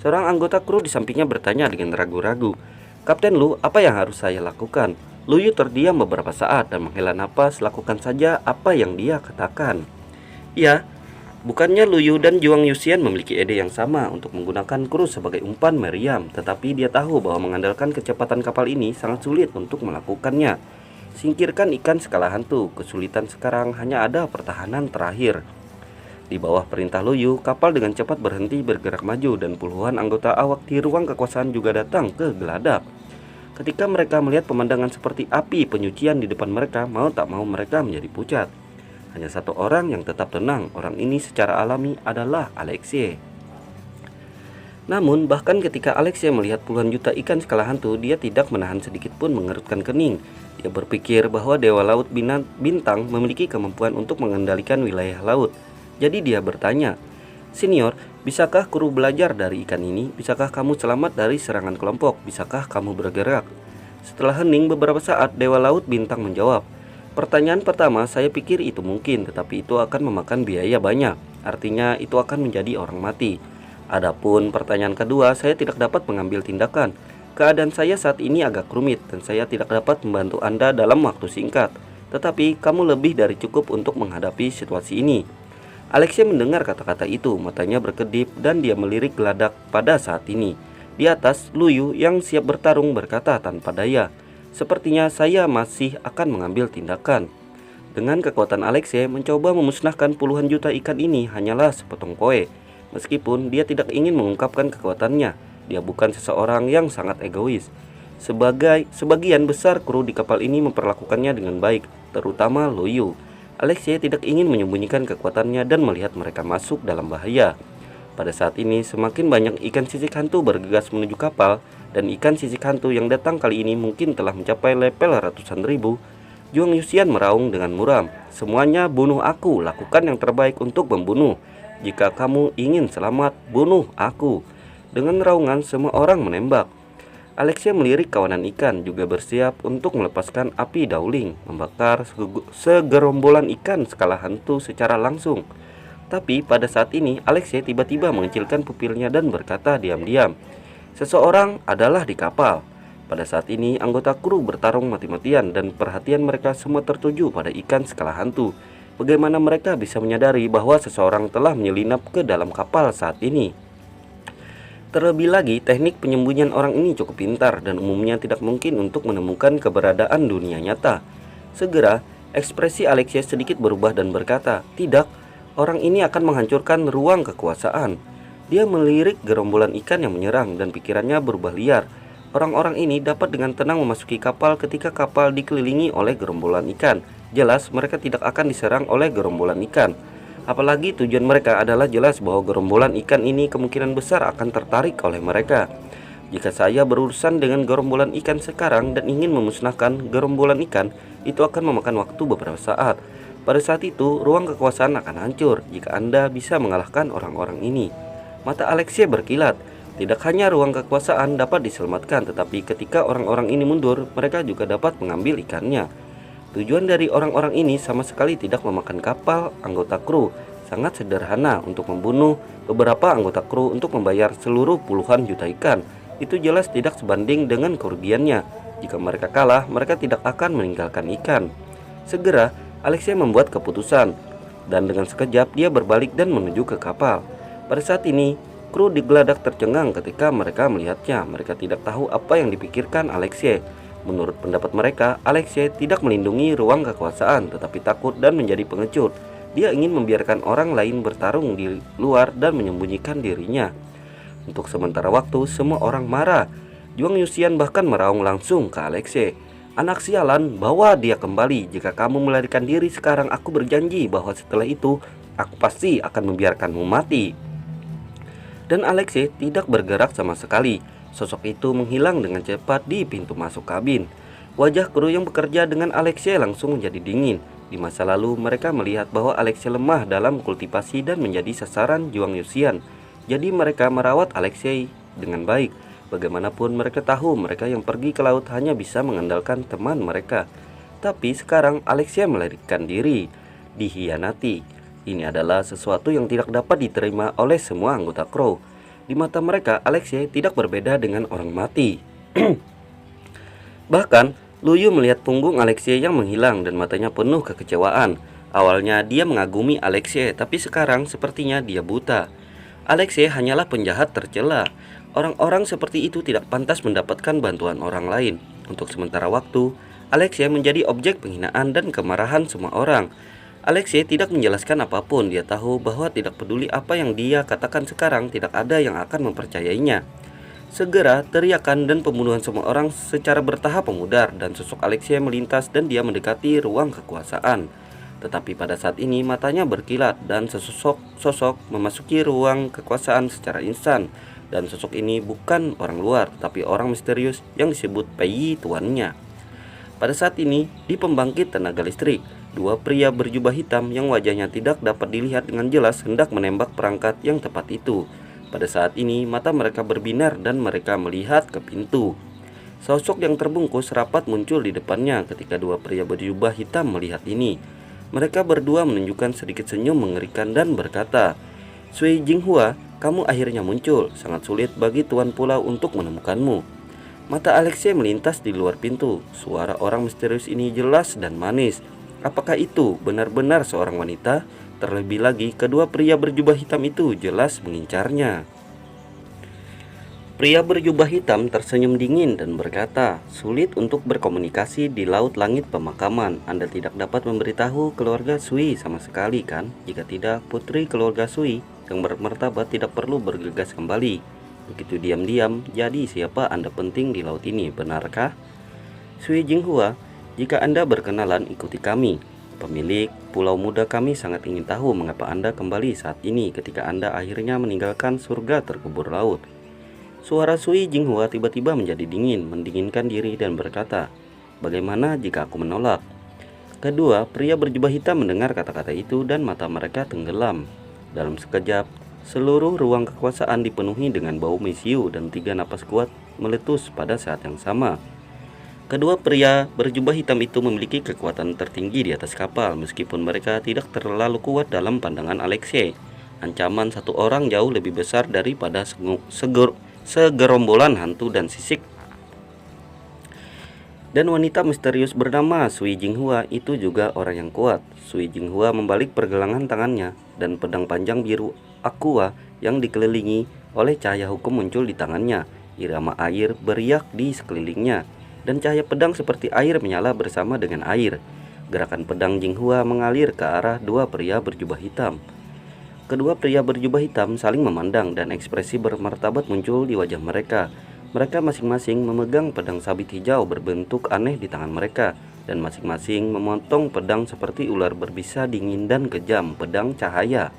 Seorang anggota kru di sampingnya bertanya dengan ragu-ragu, "Kapten Lu, apa yang harus saya lakukan?" Lu Yu terdiam beberapa saat dan menghela napas. Lakukan saja apa yang dia katakan. Ya, bukannya Lu Yu dan Jong Yusian memiliki ide yang sama untuk menggunakan kru sebagai umpan meriam, tetapi dia tahu bahwa mengandalkan kecepatan kapal ini sangat sulit untuk melakukannya. Singkirkan ikan skala hantu. Kesulitan sekarang hanya ada pertahanan terakhir. Di bawah perintah Lu Yu, kapal dengan cepat berhenti bergerak maju dan puluhan anggota awak di ruang kekuasaan juga datang ke geladak. Ketika mereka melihat pemandangan seperti api penyucian di depan mereka, mau tak mau mereka menjadi pucat. Hanya satu orang yang tetap tenang. Orang ini secara alami adalah Alexei. Namun, bahkan ketika Alexei melihat puluhan juta ikan skala hantu, dia tidak menahan sedikit pun mengerutkan kening. Dia berpikir bahwa Dewa Laut Bintang memiliki kemampuan untuk mengendalikan wilayah laut. Jadi dia bertanya, "Senior, bisakah kru belajar dari ikan ini? Bisakah kamu selamat dari serangan kelompok? Bisakah kamu bergerak?" Setelah hening beberapa saat, Dewa Laut Bintang menjawab, "Pertanyaan pertama, saya pikir itu mungkin, tetapi itu akan memakan biaya banyak. Artinya itu akan menjadi orang mati. Adapun pertanyaan kedua, saya tidak dapat mengambil tindakan. Keadaan saya saat ini agak rumit dan saya tidak dapat membantu Anda dalam waktu singkat. Tetapi kamu lebih dari cukup untuk menghadapi situasi ini." Alexei mendengar kata-kata itu, matanya berkedip dan dia melirik geladak pada saat ini. Di atas, Lu Yu yang siap bertarung berkata tanpa daya, "Sepertinya saya masih akan mengambil tindakan." Dengan kekuatan Alexei, mencoba memusnahkan puluhan juta ikan ini hanyalah sepotong koe. Meskipun dia tidak ingin mengungkapkan kekuatannya, dia bukan seseorang yang sangat egois. Sebagian besar kru di kapal ini memperlakukannya dengan baik, terutama Lu Yu. Alexei tidak ingin menyembunyikan kekuatannya dan melihat mereka masuk dalam bahaya. Pada saat ini semakin banyak ikan sisik hantu bergegas menuju kapal, dan ikan sisik hantu yang datang kali ini mungkin telah mencapai level ratusan ribu. Juang Yuxian meraung dengan muram, "Semuanya bunuh aku, lakukan yang terbaik untuk membunuh. Jika kamu ingin selamat, bunuh aku." Dengan raungan semua orang menembak. Alexia melirik kawanan ikan, juga bersiap untuk melepaskan api Daoling, membakar segerombolan ikan skala hantu secara langsung. Tapi pada saat ini Alexei tiba-tiba mengecilkan pupilnya dan berkata diam-diam, "Seseorang adalah di kapal." Pada saat ini anggota kru bertarung mati-matian dan perhatian mereka semua tertuju pada ikan skala hantu. Bagaimana mereka bisa menyadari bahwa seseorang telah menyelinap ke dalam kapal saat ini? Terlebih lagi, teknik penyembunyian orang ini cukup pintar dan umumnya tidak mungkin untuk menemukan keberadaan dunia nyata. Segera, ekspresi Alexei sedikit berubah dan berkata, "Tidak, orang ini akan menghancurkan ruang kekuasaan." Dia melirik gerombolan ikan yang menyerang dan pikirannya berubah liar. Orang-orang ini dapat dengan tenang memasuki kapal ketika kapal dikelilingi oleh gerombolan ikan. Jelas mereka tidak akan diserang oleh gerombolan ikan. Apalagi tujuan mereka adalah jelas bahwa gerombolan ikan ini kemungkinan besar akan tertarik oleh mereka. Jika saya berurusan dengan gerombolan ikan sekarang dan ingin memusnahkan gerombolan ikan, itu akan memakan waktu beberapa saat. Pada saat itu, ruang kekuasaan akan hancur jika Anda bisa mengalahkan orang-orang ini. Mata Alexia berkilat. Tidak hanya ruang kekuasaan dapat diselamatkan, tetapi ketika orang-orang ini mundur, mereka juga dapat mengambil ikannya. Tujuan dari orang-orang ini sama sekali tidak memakan kapal anggota kru. Sangat sederhana untuk membunuh beberapa anggota kru untuk membayar seluruh puluhan juta ikan. Itu jelas tidak sebanding dengan kerugiannya. Jika mereka kalah, mereka tidak akan meninggalkan ikan. Segera, Alexei membuat keputusan, dan dengan sekejap dia berbalik dan menuju ke kapal. Pada saat ini, kru digeladak tercengang ketika mereka melihatnya. Mereka tidak tahu apa yang dipikirkan Alexei. Menurut pendapat mereka, Alexei tidak melindungi ruang kekuasaan, tetapi takut dan menjadi pengecut. Dia ingin membiarkan orang lain bertarung di luar dan menyembunyikan dirinya. Untuk sementara waktu, semua orang marah. Juang Yuxian bahkan meraung langsung ke Alexei, "Anak sialan, bawa dia kembali. Jika kamu melarikan diri sekarang, aku berjanji bahwa setelah itu, aku pasti akan membiarkanmu mati." Dan Alexei tidak bergerak sama sekali. Sosok itu menghilang dengan cepat di pintu masuk kabin. Wajah kru yang bekerja dengan Alexei langsung menjadi dingin. Di masa lalu mereka melihat bahwa Alexei lemah dalam kultivasi dan menjadi sasaran Juang Yuxian. Jadi mereka merawat Alexei dengan baik. Bagaimanapun mereka tahu mereka yang pergi ke laut hanya bisa mengandalkan teman mereka. Tapi sekarang Alexei melarikan diri, dihianati. Ini adalah sesuatu yang tidak dapat diterima oleh semua anggota kru. Di mata mereka, Alexei tidak berbeda dengan orang mati. Bahkan, Lu Yu melihat punggung Alexei yang menghilang dan matanya penuh kekecewaan. Awalnya dia mengagumi Alexei, tapi sekarang sepertinya dia buta. Alexei hanyalah penjahat tercela. Orang-orang seperti itu tidak pantas mendapatkan bantuan orang lain. Untuk sementara waktu, Alexei menjadi objek penghinaan dan kemarahan semua orang. Alexei tidak menjelaskan apapun. Dia tahu bahwa tidak peduli apa yang dia katakan sekarang, tidak ada yang akan mempercayainya. Segera, teriakan dan pembunuhan semua orang secara bertahap memudar dan sosok Alexei melintas dan dia mendekati ruang kekuasaan. Tetapi pada saat ini matanya berkilat dan sosok memasuki ruang kekuasaan secara instan. Dan sosok ini bukan orang luar, tapi orang misterius yang disebut Pei tuannya. Pada saat ini, di pembangkit tenaga listrik, dua pria berjubah hitam yang wajahnya tidak dapat dilihat dengan jelas hendak menembak perangkat yang tepat itu. Pada saat ini, mata mereka berbinar dan mereka melihat ke pintu. Sosok yang terbungkus rapat muncul di depannya ketika dua pria berjubah hitam melihat ini. Mereka berdua menunjukkan sedikit senyum mengerikan dan berkata, "Sui Jinghua, kamu akhirnya muncul. Sangat sulit bagi Tuan Pulau untuk menemukanmu." Mata Alexei melintas di luar pintu. Suara orang misterius ini jelas dan manis. Apakah itu benar-benar seorang wanita? Terlebih lagi, kedua pria berjubah hitam itu jelas mengincarnya. Pria berjubah hitam tersenyum dingin dan berkata, "Sulit untuk berkomunikasi di laut langit pemakaman. Anda tidak dapat memberitahu keluarga Sui sama sekali, kan? Jika tidak, putri keluarga Sui yang bermartabat tidak perlu bergegas kembali. Begitu diam-diam, jadi siapa Anda penting di laut ini, benarkah?" "Sui Jinghua, jika Anda berkenalan, ikuti kami." Pemilik pulau muda kami sangat ingin tahu mengapa Anda kembali saat ini ketika Anda akhirnya meninggalkan surga terkubur laut. Suara Sui Jinghua tiba-tiba menjadi dingin, mendinginkan diri dan berkata, "Bagaimana jika aku menolak?" Kedua pria berjubah hitam mendengar kata-kata itu dan mata mereka tenggelam. Dalam sekejap, seluruh ruang kekuasaan dipenuhi dengan bau mesiu dan 3 napas kuat meletus pada saat yang sama. Kedua pria berjubah hitam itu memiliki kekuatan tertinggi di atas kapal, meskipun mereka tidak terlalu kuat dalam pandangan Alexei. Ancaman satu orang jauh lebih besar daripada segerombolan hantu dan sisik. Dan wanita misterius bernama Sui Jinghua itu juga orang yang kuat. Sui Jinghua membalik pergelangan tangannya, dan pedang panjang biru aqua yang dikelilingi oleh cahaya hukum muncul di tangannya. Irama air beriak di sekelilingnya, dan cahaya pedang seperti air menyala bersama dengan air. Gerakan pedang Jinghua mengalir ke arah dua pria berjubah hitam. Kedua pria berjubah hitam saling memandang dan ekspresi bermartabat muncul di wajah mereka. Mereka masing-masing memegang pedang sabit hijau berbentuk aneh di tangan mereka, dan masing-masing memotong pedang seperti ular berbisa dingin dan kejam, pedang cahaya.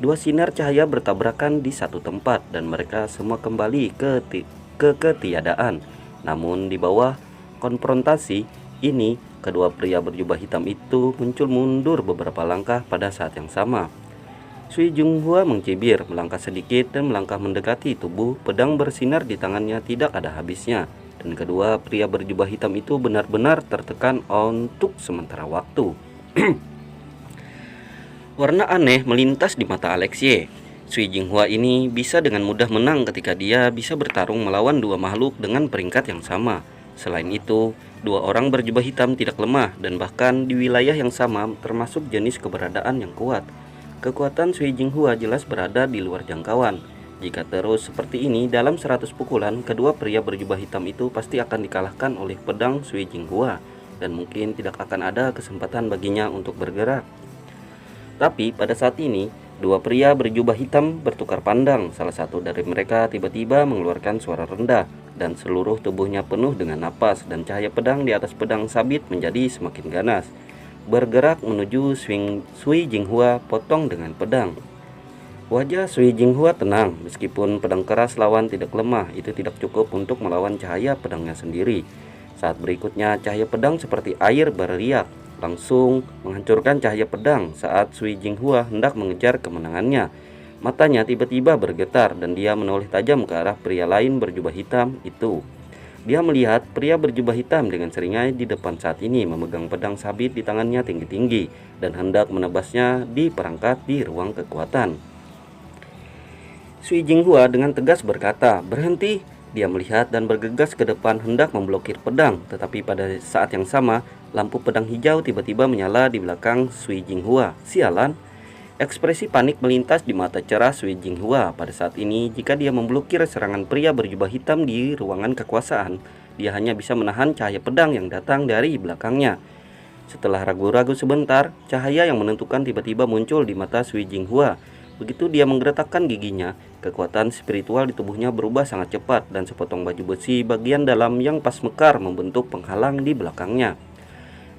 Dua sinar cahaya bertabrakan di satu tempat dan mereka semua kembali ke ketiadaan. Namun di bawah konfrontasi ini, kedua pria berjubah hitam itu muncul mundur beberapa langkah pada saat yang sama. Sui Jinghua mencibir, melangkah sedikit dan melangkah mendekati tubuh. Pedang bersinar di tangannya tidak ada habisnya, dan kedua pria berjubah hitam itu benar-benar tertekan untuk sementara waktu. Warna aneh melintas di mata Alexei. Sui Jinghua ini bisa dengan mudah menang ketika dia bisa bertarung melawan dua makhluk dengan peringkat yang sama. Selain itu, dua orang berjubah hitam tidak lemah dan bahkan di wilayah yang sama termasuk jenis keberadaan yang kuat. Kekuatan Sui Jinghua jelas berada di luar jangkauan. Jika terus seperti ini dalam 100 pukulan, kedua pria berjubah hitam itu pasti akan dikalahkan oleh pedang Sui Jinghua dan mungkin tidak akan ada kesempatan baginya untuk bergerak. Tapi pada saat ini, dua pria berjubah hitam bertukar pandang. Salah satu dari mereka tiba-tiba mengeluarkan suara rendah dan seluruh tubuhnya penuh dengan napas, dan cahaya pedang di atas pedang sabit menjadi semakin ganas, bergerak menuju Sui Jinghua potong dengan pedang. Wajah Sui Jinghua tenang, meskipun pedang keras lawan tidak lemah, itu tidak cukup untuk melawan cahaya pedangnya sendiri. Saat berikutnya cahaya pedang seperti air berriak, langsung menghancurkan cahaya pedang saat Sui Jinghua hendak mengejar kemenangannya. Matanya tiba-tiba bergetar dan dia menoleh tajam ke arah pria lain berjubah hitam itu. Dia melihat pria berjubah hitam dengan seringai di depan saat ini memegang pedang sabit di tangannya tinggi-tinggi dan hendak menebasnya di perangkat di ruang kekuatan. Sui Jinghua dengan tegas berkata, "Berhenti." Dia melihat dan bergegas ke depan hendak memblokir pedang, tetapi pada saat yang sama, lampu pedang hijau tiba-tiba menyala di belakang Sui Jinghua. Sialan! Ekspresi panik melintas di mata cerah Sui Jinghua pada saat ini. Jika dia memblokir serangan pria berjubah hitam di ruangan kekuasaan, dia hanya bisa menahan cahaya pedang yang datang dari belakangnya. Setelah ragu-ragu sebentar, cahaya yang menentukan tiba-tiba muncul di mata Sui Jinghua. Begitu dia menggeretakkan giginya, kekuatan spiritual di tubuhnya berubah sangat cepat dan sepotong baju besi bagian dalam yang pas mekar membentuk penghalang di belakangnya.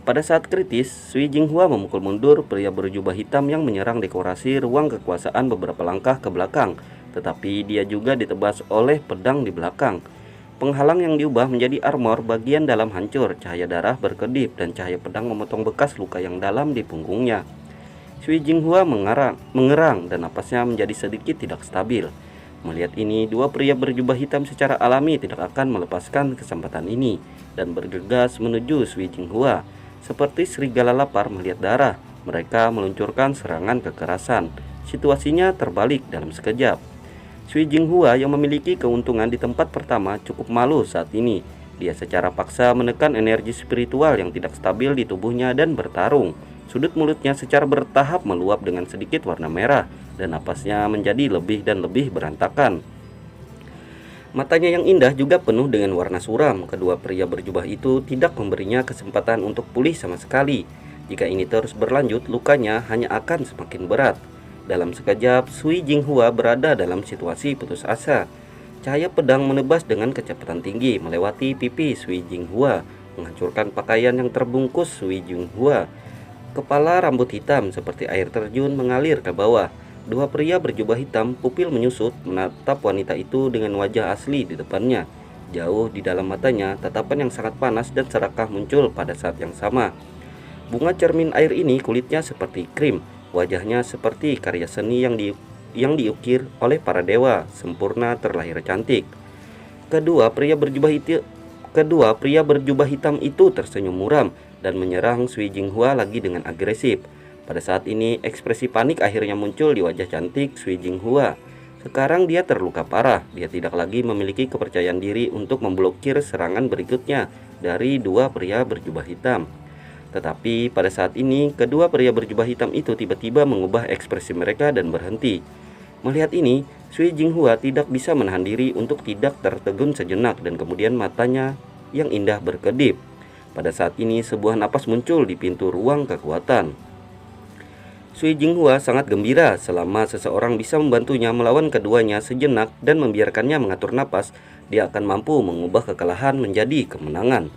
Pada saat kritis, Sui Jinghua memukul mundur pria berjubah hitam yang menyerang dekorasi ruang kekuasaan beberapa langkah ke belakang, tetapi dia juga ditebas oleh pedang di belakang. Penghalang yang diubah menjadi armor bagian dalam hancur, cahaya darah berkedip dan cahaya pedang memotong bekas luka yang dalam di punggungnya. Sui Jinghua mengerang dan napasnya menjadi sedikit tidak stabil. Melihat ini, dua pria berjubah hitam secara alami tidak akan melepaskan kesempatan ini dan bergegas menuju Sui Jinghua. Seperti serigala lapar melihat darah, mereka meluncurkan serangan kekerasan. Situasinya terbalik dalam sekejap. Sui Jinghua yang memiliki keuntungan di tempat pertama cukup malu saat ini. Dia secara paksa menekan energi spiritual yang tidak stabil di tubuhnya dan bertarung. Sudut mulutnya secara bertahap meluap dengan sedikit warna merah dan napasnya menjadi lebih dan lebih berantakan. Matanya yang indah juga penuh dengan warna suram. Kedua pria berjubah itu tidak memberinya kesempatan untuk pulih sama sekali. Jika ini terus berlanjut, lukanya hanya akan semakin berat. Dalam sekejap, Sui Jinghua berada dalam situasi putus asa. Cahaya pedang menebas dengan kecepatan tinggi melewati pipi Sui Jinghua, menghancurkan pakaian yang terbungkus Sui Jinghua. Kepala rambut hitam seperti air terjun mengalir ke bawah. Dua pria berjubah hitam, pupil menyusut, menatap wanita itu dengan wajah asli di depannya. Jauh di dalam matanya, tatapan yang sangat panas dan serakah muncul pada saat yang sama. Bunga cermin air ini kulitnya seperti krim, wajahnya seperti karya seni yang diukir oleh para dewa, sempurna terlahir cantik. Kedua pria berjubah hitam itu tersenyum muram dan menyerang Sui Jinghua lagi dengan agresif. Pada saat ini, ekspresi panik akhirnya muncul di wajah cantik Sui Jinghua. Sekarang dia terluka parah. Dia tidak lagi memiliki kepercayaan diri untuk memblokir serangan berikutnya dari dua pria berjubah hitam. Tetapi pada saat ini, kedua pria berjubah hitam itu tiba-tiba mengubah ekspresi mereka dan berhenti. Melihat ini, Sui Jinghua tidak bisa menahan diri untuk tidak tertegun sejenak dan kemudian matanya yang indah berkedip. Pada saat ini, sebuah napas muncul di pintu ruang kekuatan. Sui Jinghua sangat gembira selama seseorang bisa membantunya melawan keduanya sejenak dan membiarkannya mengatur napas, dia akan mampu mengubah kekalahan menjadi kemenangan.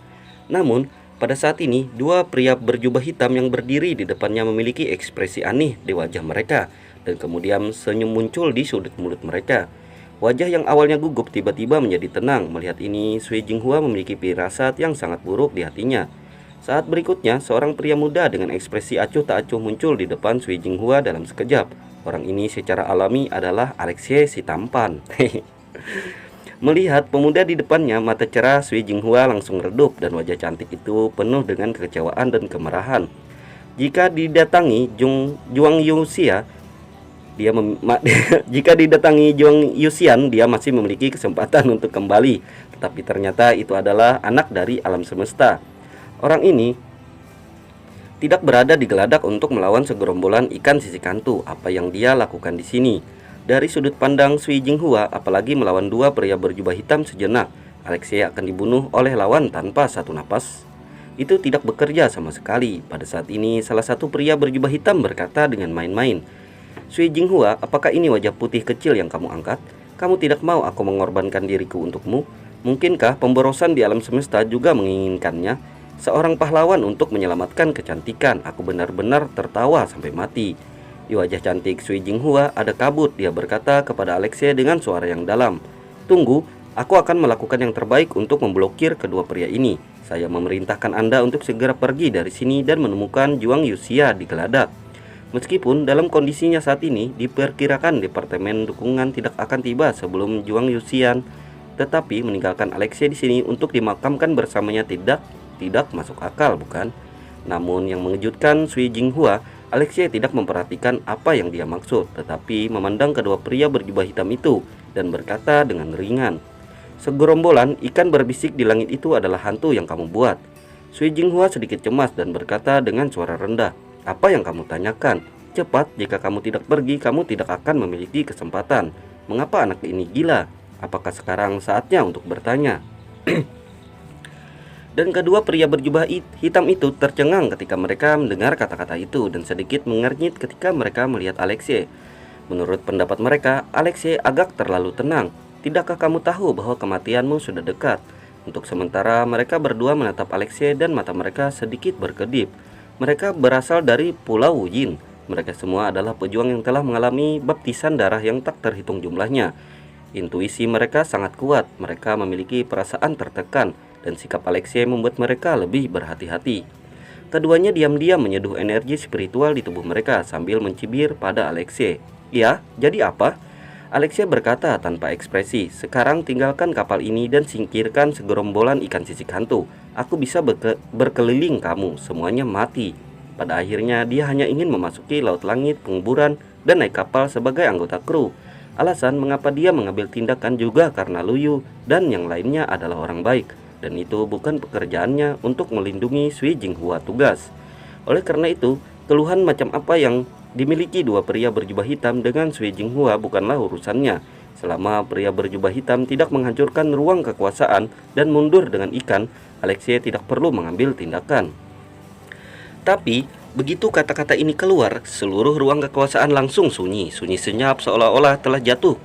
Namun, pada saat ini, dua pria berjubah hitam yang berdiri di depannya memiliki ekspresi aneh di wajah mereka, dan kemudian senyum muncul di sudut mulut mereka. Wajah yang awalnya gugup tiba-tiba menjadi tenang. Melihat ini, Sui Jinghua memiliki firasat yang sangat buruk di hatinya. Saat berikutnya, seorang pria muda dengan ekspresi acuh tak acuh muncul di depan Sui Jinghua dalam sekejap. Orang ini secara alami adalah Alexei si tampan. Melihat pemuda di depannya, mata cerah Sui Jinghua langsung redup dan wajah cantik itu penuh dengan kekecewaan dan kemarahan. Jika didatangi Juang Yuxia, jika didatangi Juang Yuxian, dia masih memiliki kesempatan untuk kembali. Tetapi ternyata itu adalah anak dari alam semesta. Orang ini tidak berada di geladak untuk melawan segerombolan ikan sisik hantu. Apa yang dia lakukan di sini? Dari sudut pandang Sui Jinghua, apalagi melawan dua pria berjubah hitam sejenak, Alexei akan dibunuh oleh lawan tanpa satu napas. Itu tidak bekerja sama sekali. Pada saat ini, salah satu pria berjubah hitam berkata dengan main-main, "Sui Jinghua, apakah ini wajah putih kecil yang kamu angkat? Kamu tidak mau aku mengorbankan diriku untukmu? Mungkinkah pemborosan di alam semesta juga menginginkannya? Seorang pahlawan untuk menyelamatkan kecantikan." Aku benar-benar tertawa sampai mati. Di wajah cantik Sui Jinghua ada kabut. Dia berkata kepada Alexei dengan suara yang dalam, "Tunggu, aku akan melakukan yang terbaik untuk memblokir kedua pria ini. Saya memerintahkan Anda untuk segera pergi dari sini dan menemukan Juang Yuxia di geladak." Meskipun dalam kondisinya saat ini, diperkirakan Departemen Dukungan tidak akan tiba sebelum Juang Yuxian, tetapi meninggalkan Alexei di sini untuk dimakamkan bersamanya tidak masuk akal, bukan? Namun yang mengejutkan Sui Jinghua, Alexei tidak memperhatikan apa yang dia maksud, tetapi memandang kedua pria berjubah hitam itu dan berkata dengan ringan, "Segerombolan ikan berbisik di langit itu adalah hantu yang kamu buat." Sui Jinghua sedikit cemas dan berkata dengan suara rendah, "Apa yang kamu tanyakan? Cepat, jika kamu tidak pergi, kamu tidak akan memiliki kesempatan. Mengapa anak ini gila? Apakah sekarang saatnya untuk bertanya?" Dan kedua pria berjubah hitam itu tercengang ketika mereka mendengar kata-kata itu dan sedikit mengernyit ketika mereka melihat Alexei. Menurut pendapat mereka, Alexei agak terlalu tenang. "Tidakkah kamu tahu bahwa kematianmu sudah dekat?" Untuk sementara mereka berdua menatap Alexei dan mata mereka sedikit berkedip. Mereka berasal dari Pulau Wujin. Mereka semua adalah pejuang yang telah mengalami baptisan darah yang tak terhitung jumlahnya. Intuisi mereka sangat kuat. Mereka memiliki perasaan tertekan, dan sikap Alexei membuat mereka lebih berhati-hati. Keduanya diam-diam menyeduh energi spiritual di tubuh mereka sambil mencibir pada Alexei. "Ya, jadi apa?" Alexei berkata tanpa ekspresi, "Sekarang tinggalkan kapal ini dan singkirkan segerombolan ikan sisik hantu. Aku bisa berkeliling kamu, semuanya mati." Pada akhirnya dia hanya ingin memasuki laut langit penguburan dan naik kapal sebagai anggota kru. Alasan mengapa dia mengambil tindakan juga karena Luyu dan yang lainnya adalah orang baik, dan itu bukan pekerjaannya untuk melindungi Sui Jinghua tugas. Oleh karena itu, keluhan macam apa yang dimiliki dua pria berjubah hitam dengan Sui Jinghua bukanlah urusannya. Selama pria berjubah hitam tidak menghancurkan ruang kekuasaan dan mundur dengan ikan, Alexei tidak perlu mengambil tindakan. Tapi begitu kata-kata ini keluar, seluruh ruang kekuasaan langsung sunyi senyap seolah-olah telah jatuh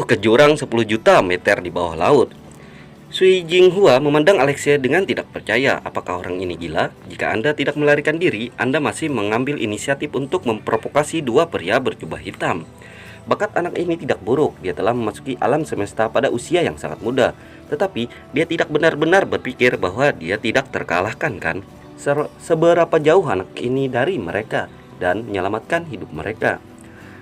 ke jurang 10 juta meter di bawah laut. Sui Jinghua memandang Alexia dengan tidak percaya. Apakah orang ini gila? Jika Anda tidak melarikan diri, Anda masih mengambil inisiatif untuk memprovokasi dua pria berjubah hitam. Bakat anak ini tidak buruk, dia telah memasuki alam semesta pada usia yang sangat muda. Tetapi, dia tidak benar-benar berpikir bahwa dia tidak terkalahkan kan? Seberapa jauh anak ini dari mereka dan menyelamatkan hidup mereka?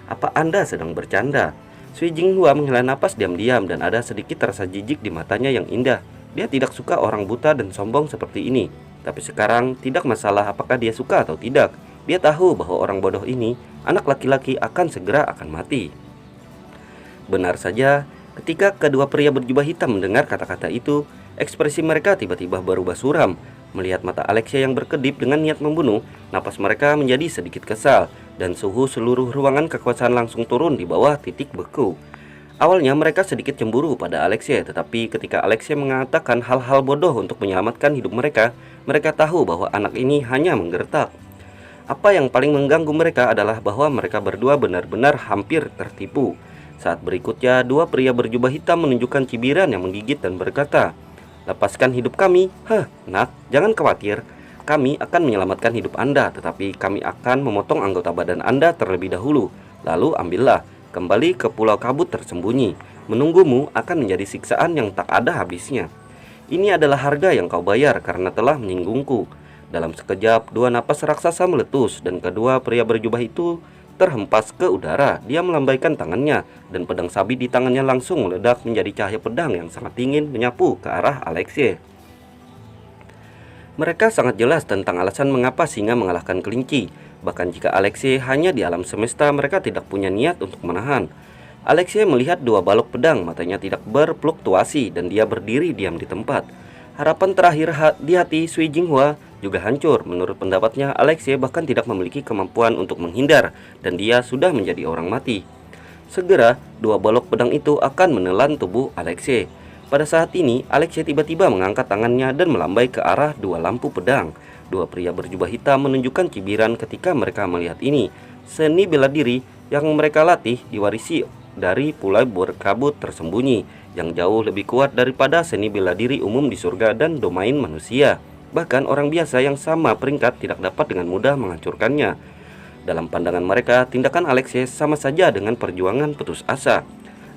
Apa Anda sedang bercanda? Sui Jinghua menghela napas diam-diam dan ada sedikit rasa jijik di matanya yang indah. Dia tidak suka orang buta dan sombong seperti ini. Tapi sekarang tidak masalah apakah dia suka atau tidak. Dia tahu bahwa orang bodoh ini, anak laki-laki akan segera akan mati. Benar saja, ketika kedua pria berjubah hitam mendengar kata-kata itu, ekspresi mereka tiba-tiba berubah suram. Melihat mata Alexia yang berkedip dengan niat membunuh, napas mereka menjadi sedikit kesal, dan suhu seluruh ruangan kekuasaan langsung turun di bawah titik beku. Awalnya mereka sedikit cemburu pada Alexia, tetapi ketika Alexia mengatakan hal-hal bodoh untuk menyelamatkan hidup mereka, mereka tahu bahwa anak ini hanya menggertak. Apa yang paling mengganggu mereka adalah bahwa mereka berdua benar-benar hampir tertipu. Saat berikutnya, dua pria berjubah hitam menunjukkan cibiran yang menggigit dan berkata, "Lepaskan hidup kami." Nak, jangan khawatir. Kami akan menyelamatkan hidup Anda, tetapi kami akan memotong anggota badan Anda terlebih dahulu. Lalu ambillah, kembali ke pulau kabut tersembunyi. Menunggumu akan menjadi siksaan yang tak ada habisnya. Ini adalah harga yang kau bayar karena telah menyinggungku. Dalam sekejap, dua napas raksasa meletus dan kedua pria berjubah itu terhempas ke udara. Dia melambaikan tangannya dan pedang sabit di tangannya langsung meledak menjadi cahaya pedang yang sangat dingin menyapu ke arah Alexia. Mereka sangat jelas tentang alasan mengapa singa mengalahkan kelinci. Bahkan jika Alexia hanya di alam semesta, mereka tidak punya niat untuk menahan. Alexia melihat dua balok pedang, matanya tidak berfluktuasi dan dia berdiri diam di tempat. Harapan terakhir di hati Sui Jinghua juga hancur. Menurut pendapatnya, Alexia bahkan tidak memiliki kemampuan untuk menghindar dan dia sudah menjadi orang mati. Segera, dua balok pedang itu akan menelan tubuh Alexia. Pada saat ini, Alexia tiba-tiba mengangkat tangannya dan melambai ke arah dua lampu pedang. Dua pria berjubah hitam menunjukkan cibiran ketika mereka melihat ini. Seni bela diri yang mereka latih diwarisi dari pulau berkabut tersembunyi yang jauh lebih kuat daripada seni bela diri umum di surga dan domain manusia. Bahkan orang biasa yang sama peringkat tidak dapat dengan mudah menghancurkannya. Dalam pandangan mereka, tindakan Alexia sama saja dengan perjuangan putus asa.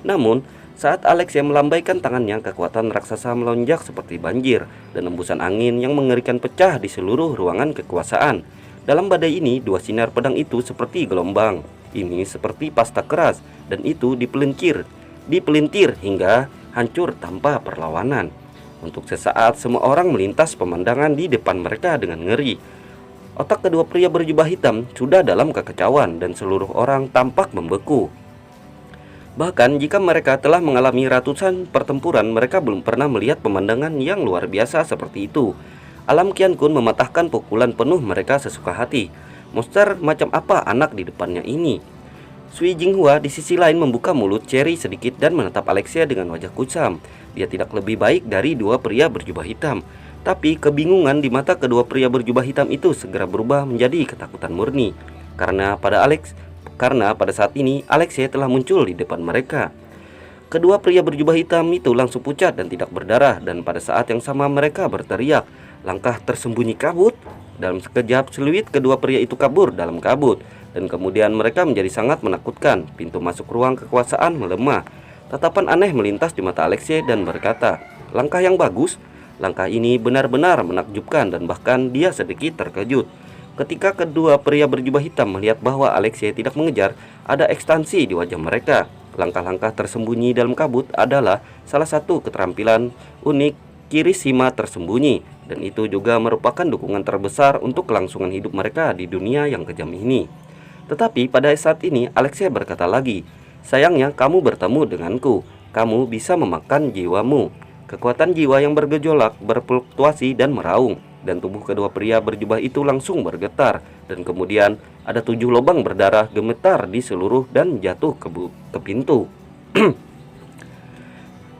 Namun, saat Alexia melambaikan tangannya, kekuatan raksasa melonjak seperti banjir dan embusan angin yang mengerikan pecah di seluruh ruangan kekuasaan. Dalam badai ini, dua sinar pedang itu seperti gelombang. Ini seperti pasta keras dan itu dipelintir hingga hancur tanpa perlawanan. Untuk sesaat semua orang melintas pemandangan di depan mereka dengan ngeri. Otak kedua pria berjubah hitam sudah dalam kekacauan dan seluruh orang tampak membeku. Bahkan jika mereka telah mengalami ratusan pertempuran, mereka belum pernah melihat pemandangan yang luar biasa seperti itu. Alam Qian Kun mematahkan pukulan penuh mereka sesuka hati. Monster macam apa anak di depannya ini? Sui Jinghua di sisi lain membuka mulut Cherry sedikit dan menatap Alexia dengan wajah kusam. Dia tidak lebih baik dari dua pria berjubah hitam. Tapi kebingungan di mata kedua pria berjubah hitam itu segera berubah menjadi ketakutan murni. Karena pada saat ini Alexia telah muncul di depan mereka. Kedua pria berjubah hitam itu langsung pucat dan tidak berdarah. Dan pada saat yang sama mereka berteriak, "Langkah tersembunyi kabut!" Dalam sekejap seluit kedua pria itu kabur dalam kabut. Dan kemudian mereka menjadi sangat menakutkan. Pintu masuk ruang kekuasaan melemah. Tatapan aneh melintas di mata Alexia dan berkata, "Langkah yang bagus." Langkah ini benar-benar menakjubkan dan bahkan dia sedikit terkejut. Ketika kedua pria berjubah hitam melihat bahwa Alexia tidak mengejar, ada ekstansi di wajah mereka. Langkah-langkah tersembunyi dalam kabut adalah salah satu keterampilan unik Kirishima tersembunyi. Dan itu juga merupakan dukungan terbesar untuk kelangsungan hidup mereka di dunia yang kejam ini. Tetapi pada saat ini Alexia berkata lagi, "Sayangnya kamu bertemu denganku. Kamu bisa memakan jiwamu." Kekuatan jiwa yang bergejolak, berfluktuasi dan meraung. Dan tubuh kedua pria berjubah itu langsung bergetar. Dan kemudian ada 7 lubang berdarah gemetar di seluruh dan jatuh ke pintu.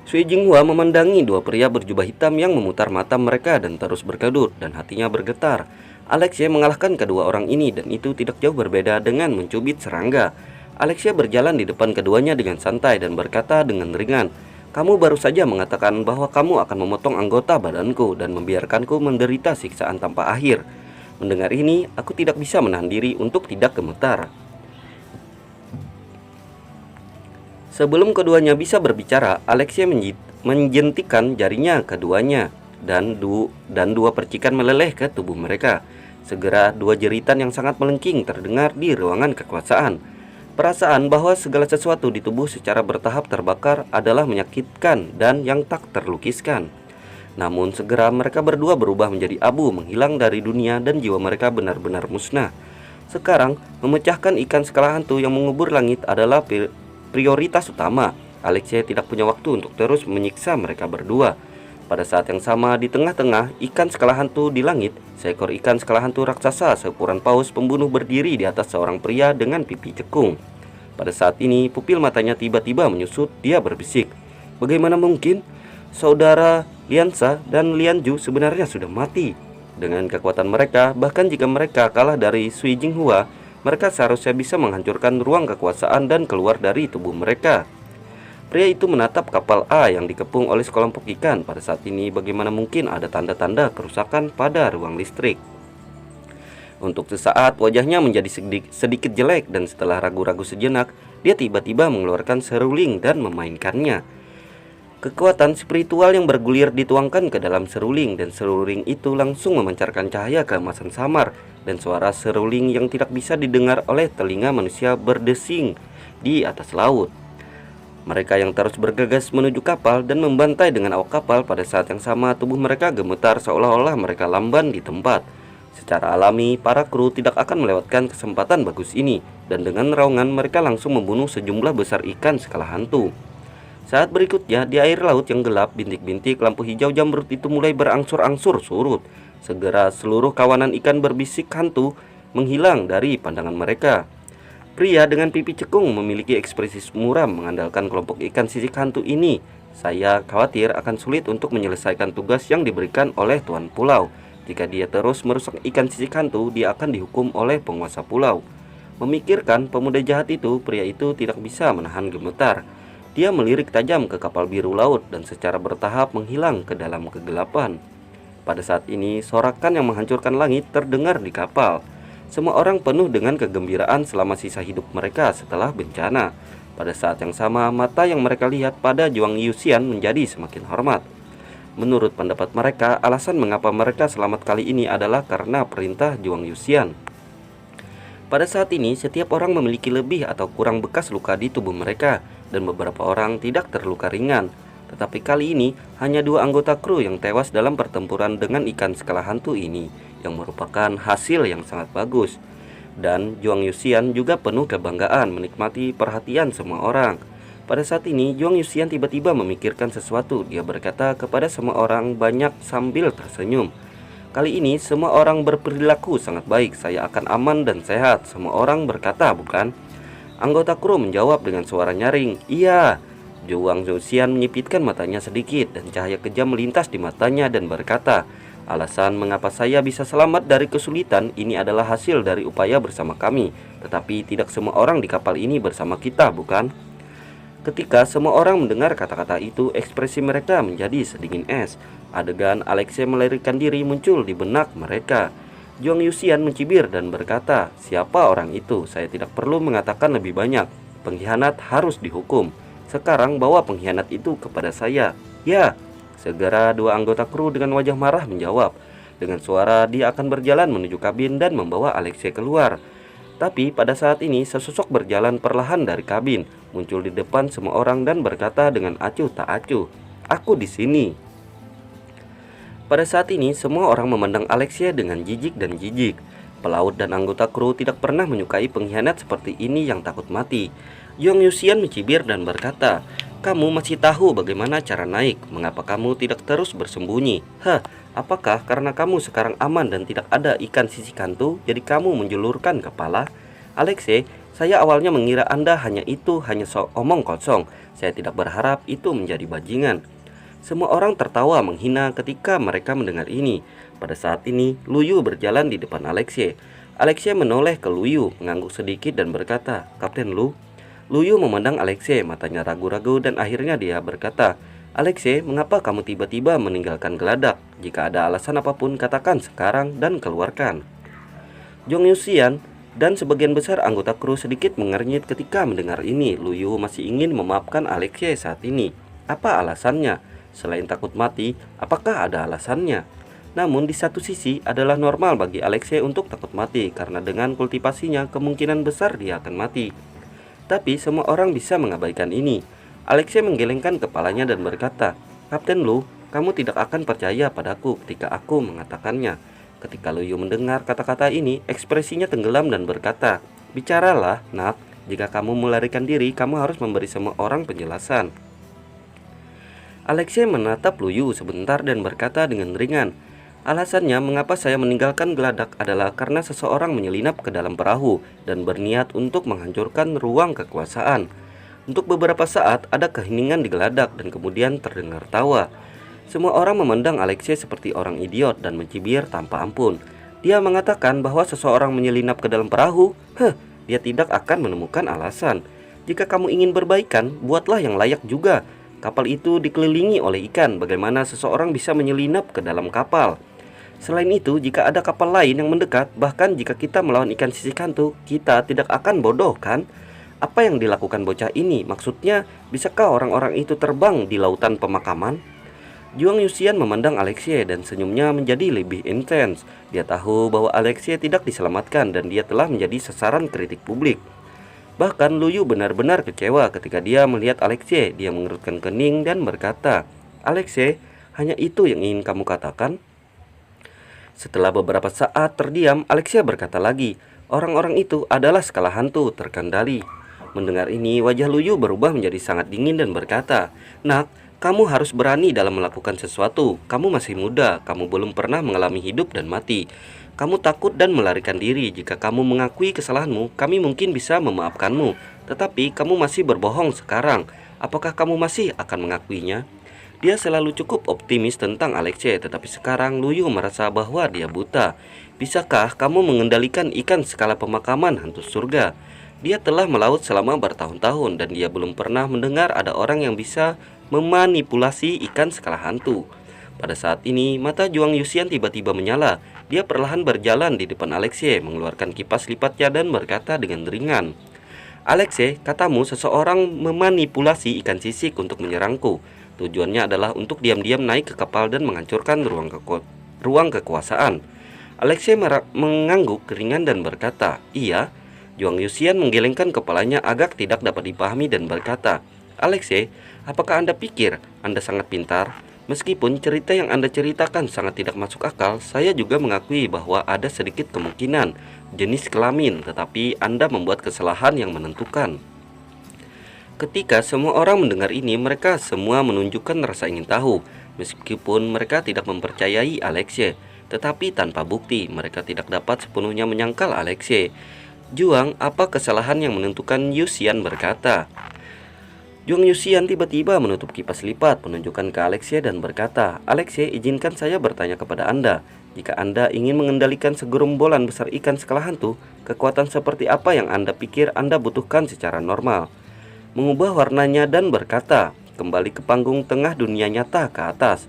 Sui Jinghua memandangi dua pria berjubah hitam yang memutar mata mereka dan terus berkedut dan hatinya bergetar. Alexia mengalahkan kedua orang ini dan itu tidak jauh berbeda dengan mencubit serangga. Alexia berjalan di depan keduanya dengan santai dan berkata dengan ringan, Kamu baru saja mengatakan bahwa kamu akan memotong anggota badanku dan membiarkanku menderita siksaan tanpa akhir. Mendengar ini, aku tidak bisa menahan diri untuk tidak gemetar. Sebelum keduanya bisa berbicara, Alexia menjentikan jarinya keduanya dan dua percikan meleleh ke tubuh mereka. Segera dua jeritan yang sangat melengking terdengar di ruangan kekuasaan. Perasaan bahwa segala sesuatu di tubuh secara bertahap terbakar adalah menyakitkan dan yang tak terlukiskan. Namun segera mereka berdua berubah menjadi abu, menghilang dari dunia dan jiwa mereka benar-benar musnah. Sekarang, memecahkan ikan skala hantu yang mengubur langit adalah prioritas utama. Alexia tidak punya waktu untuk terus menyiksa mereka berdua. Pada saat yang sama, di tengah-tengah ikan skala hantu di langit, seekor ikan skala hantu raksasa seukuran paus pembunuh berdiri di atas seorang pria dengan pipi cekung. Pada saat ini, pupil matanya tiba-tiba menyusut. Dia berbisik, "Bagaimana mungkin? Saudara Liansa dan Lianju sebenarnya sudah mati. Dengan kekuatan mereka, bahkan jika mereka kalah dari Sui Jinghua, mereka seharusnya bisa menghancurkan ruang kekuasaan dan keluar dari tubuh mereka." Pria itu menatap kapal A yang dikepung oleh sekelompok ikan. Pada saat ini, bagaimana mungkin ada tanda-tanda kerusakan pada ruang listrik? Untuk sesaat, wajahnya menjadi sedikit jelek dan setelah ragu-ragu sejenak, dia tiba-tiba mengeluarkan seruling dan memainkannya. Kekuatan spiritual yang bergulir dituangkan ke dalam seruling dan seruling itu langsung memancarkan cahaya keemasan samar dan suara seruling yang tidak bisa didengar oleh telinga manusia berdesing di atas laut. Mereka yang terus bergegas menuju kapal dan membantai dengan awak kapal. Pada saat yang sama, tubuh mereka gemetar seolah-olah mereka lamban di tempat. Secara alami, para kru tidak akan melewatkan kesempatan bagus ini, dan dengan raungan mereka langsung membunuh sejumlah besar ikan skala hantu. Saat berikutnya, di air laut yang gelap, bintik-bintik lampu hijau jamrut itu mulai berangsur-angsur surut. Segera seluruh kawanan ikan berbisik hantu menghilang dari pandangan mereka. Pria dengan pipi cekung memiliki ekspresi muram mengandalkan kelompok ikan sisik hantu ini. Saya khawatir akan sulit untuk menyelesaikan tugas yang diberikan oleh tuan pulau. Jika dia terus merusak ikan sisik hantu, dia akan dihukum oleh penguasa pulau. Memikirkan pemuda jahat itu, pria itu tidak bisa menahan gemetar. Dia melirik tajam ke kapal biru laut dan secara bertahap menghilang ke dalam kegelapan. Pada saat ini, sorakan yang menghancurkan langit terdengar di kapal. Semua orang penuh dengan kegembiraan selama sisa hidup mereka setelah bencana. Pada saat yang sama, mata yang mereka lihat pada Zhuang Yuxian menjadi semakin hormat. Menurut pendapat mereka, alasan mengapa mereka selamat kali ini adalah karena perintah Zhuang Yuxian. Pada saat ini, setiap orang memiliki lebih atau kurang bekas luka di tubuh mereka, dan beberapa orang tidak terluka ringan. Tetapi kali ini, hanya 2 anggota kru yang tewas dalam pertempuran dengan ikan skala hantu ini, yang merupakan hasil yang sangat bagus. Dan Zhuang Yuxian juga penuh kebanggaan menikmati perhatian semua orang. Pada saat ini, Zhuang Yuxian tiba-tiba memikirkan sesuatu. Dia berkata kepada semua orang banyak sambil tersenyum, "Kali ini semua orang berperilaku sangat baik. Saya akan aman dan sehat." Semua orang berkata, "Bukan?" Anggota kru menjawab dengan suara nyaring, "Iya." Zhuang Yuxian menyipitkan matanya sedikit dan cahaya kejam melintas di matanya dan berkata, "Alasan mengapa saya bisa selamat dari kesulitan ini adalah hasil dari upaya bersama kami. Tetapi tidak semua orang di kapal ini bersama kita, bukan?" Ketika semua orang mendengar kata-kata itu, ekspresi mereka menjadi sedingin es. Adegan Alexei melarikan diri muncul di benak mereka. Zhuang Yuxian mencibir dan berkata, "Siapa orang itu? Saya tidak perlu mengatakan lebih banyak. Pengkhianat harus dihukum. Sekarang bawa pengkhianat itu kepada saya." "Ya." Segera 2 anggota kru dengan wajah marah menjawab. Dengan suara, dia akan berjalan menuju kabin dan membawa Alexei keluar. Tapi pada saat ini, sesosok berjalan perlahan dari kabin, muncul di depan semua orang dan berkata dengan acuh tak acuh, "Aku di sini." Pada saat ini, semua orang memandang Alexei dengan jijik dan jijik. Pelaut dan anggota kru tidak pernah menyukai pengkhianat seperti ini yang takut mati. Zhuang Yuxian mencibir dan berkata, "Kamu masih tahu bagaimana cara naik. Mengapa kamu tidak terus bersembunyi? Apakah karena kamu sekarang aman dan tidak ada ikan sisik hantu, jadi kamu menjulurkan kepala?" "Alexei, saya awalnya mengira Anda hanya omong kosong. Saya tidak berharap itu menjadi bajingan." Semua orang tertawa menghina ketika mereka mendengar ini. Pada saat ini, Lu Yu berjalan di depan Alexei. Alexei menoleh ke Lu Yu, mengangguk sedikit dan berkata, "Kapten Lu." Luyu memandang Alexei, matanya ragu-ragu dan akhirnya dia berkata, "Alexei, mengapa kamu tiba-tiba meninggalkan geladak? Jika ada alasan apapun, katakan sekarang dan keluarkan." Jong Yusian dan sebagian besar anggota kru sedikit mengernyit ketika mendengar ini. Luyu masih ingin memaafkan Alexei saat ini. Apa alasannya? Selain takut mati, apakah ada alasannya? Namun di satu sisi adalah normal bagi Alexei untuk takut mati, karena dengan kultivasinya kemungkinan besar dia akan mati. Tapi semua orang bisa mengabaikan ini. Alexei menggelengkan kepalanya dan berkata, "Kapten Lu, kamu tidak akan percaya padaku ketika aku mengatakannya." Ketika Luyu mendengar kata-kata ini, ekspresinya tenggelam dan berkata, "Bicaralah, nak. Jika kamu melarikan diri, kamu harus memberi semua orang penjelasan." Alexei menatap Luyu sebentar dan berkata dengan ringan, "Alasannya mengapa saya meninggalkan geladak adalah karena seseorang menyelinap ke dalam perahu dan berniat untuk menghancurkan ruang kekuasaan." Untuk beberapa saat ada keheningan di geladak dan kemudian terdengar tawa. Semua orang memandang Alexei seperti orang idiot dan mencibir tanpa ampun. Dia mengatakan bahwa seseorang menyelinap ke dalam perahu, dia tidak akan menemukan alasan. Jika kamu ingin berbaikan, buatlah yang layak juga. Kapal itu dikelilingi oleh ikan, bagaimana seseorang bisa menyelinap ke dalam kapal? Selain itu, jika ada kapal lain yang mendekat, bahkan jika kita melawan ikan sisik hantu, kita tidak akan bodoh, kan? Apa yang dilakukan bocah ini? Maksudnya, bisakah orang-orang itu terbang di lautan pemakaman? Juang Yusian memandang Alexei dan senyumnya menjadi lebih intens. Dia tahu bahwa Alexei tidak diselamatkan dan dia telah menjadi sasaran kritik publik. Bahkan Luyu benar-benar kecewa ketika dia melihat Alexei. Dia mengerutkan kening dan berkata, "Alexei, hanya itu yang ingin kamu katakan?" Setelah beberapa saat terdiam, Alexei berkata lagi, "Orang-orang itu adalah skala hantu terkendali." Mendengar ini, wajah Luyu berubah menjadi sangat dingin dan berkata, "Nak, kamu harus berani dalam melakukan sesuatu. Kamu masih muda, kamu belum pernah mengalami hidup dan mati. Kamu takut dan melarikan diri. Jika kamu mengakui kesalahanmu, kami mungkin bisa memaafkanmu. Tetapi kamu masih berbohong sekarang. Apakah kamu masih akan mengakuinya?" Dia selalu cukup optimis tentang Alexei, tetapi sekarang Luyu merasa bahwa dia buta. Bisakah kamu mengendalikan ikan skala pemakaman hantu surga? Dia telah melaut selama bertahun-tahun dan dia belum pernah mendengar ada orang yang bisa memanipulasi ikan skala hantu. Pada saat ini, mata Juang Yusian tiba-tiba menyala. Dia perlahan berjalan di depan Alexei, mengeluarkan kipas lipatnya dan berkata dengan ringan, "Alexei, katamu seseorang memanipulasi ikan sisik untuk menyerangku. Tujuannya adalah untuk diam-diam naik ke kapal dan menghancurkan ruang kekuasaan." Alexei mengangguk ringan dan berkata, "Iya." Juang Yusian menggelengkan kepalanya agak tidak dapat dipahami dan berkata, "Alexei, apakah Anda pikir Anda sangat pintar? Meskipun cerita yang Anda ceritakan sangat tidak masuk akal, saya juga mengakui bahwa ada sedikit kemungkinan jenis kelamin, tetapi Anda membuat kesalahan yang menentukan." Ketika semua orang mendengar ini, mereka semua menunjukkan rasa ingin tahu. Meskipun mereka tidak mempercayai Alexei, tetapi tanpa bukti, mereka tidak dapat sepenuhnya menyangkal Alexei. "Juang, apa kesalahan yang menentukan?" Yusian berkata. Juang Yusian tiba-tiba menutup kipas lipat, menunjukkan ke Alexei dan berkata, "Alexei, izinkan saya bertanya kepada Anda. Jika Anda ingin mengendalikan segerombolan besar ikan skala hantu, kekuatan seperti apa yang Anda pikir Anda butuhkan secara normal?" Mengubah warnanya dan berkata, "Kembali ke panggung tengah dunia nyata ke atas."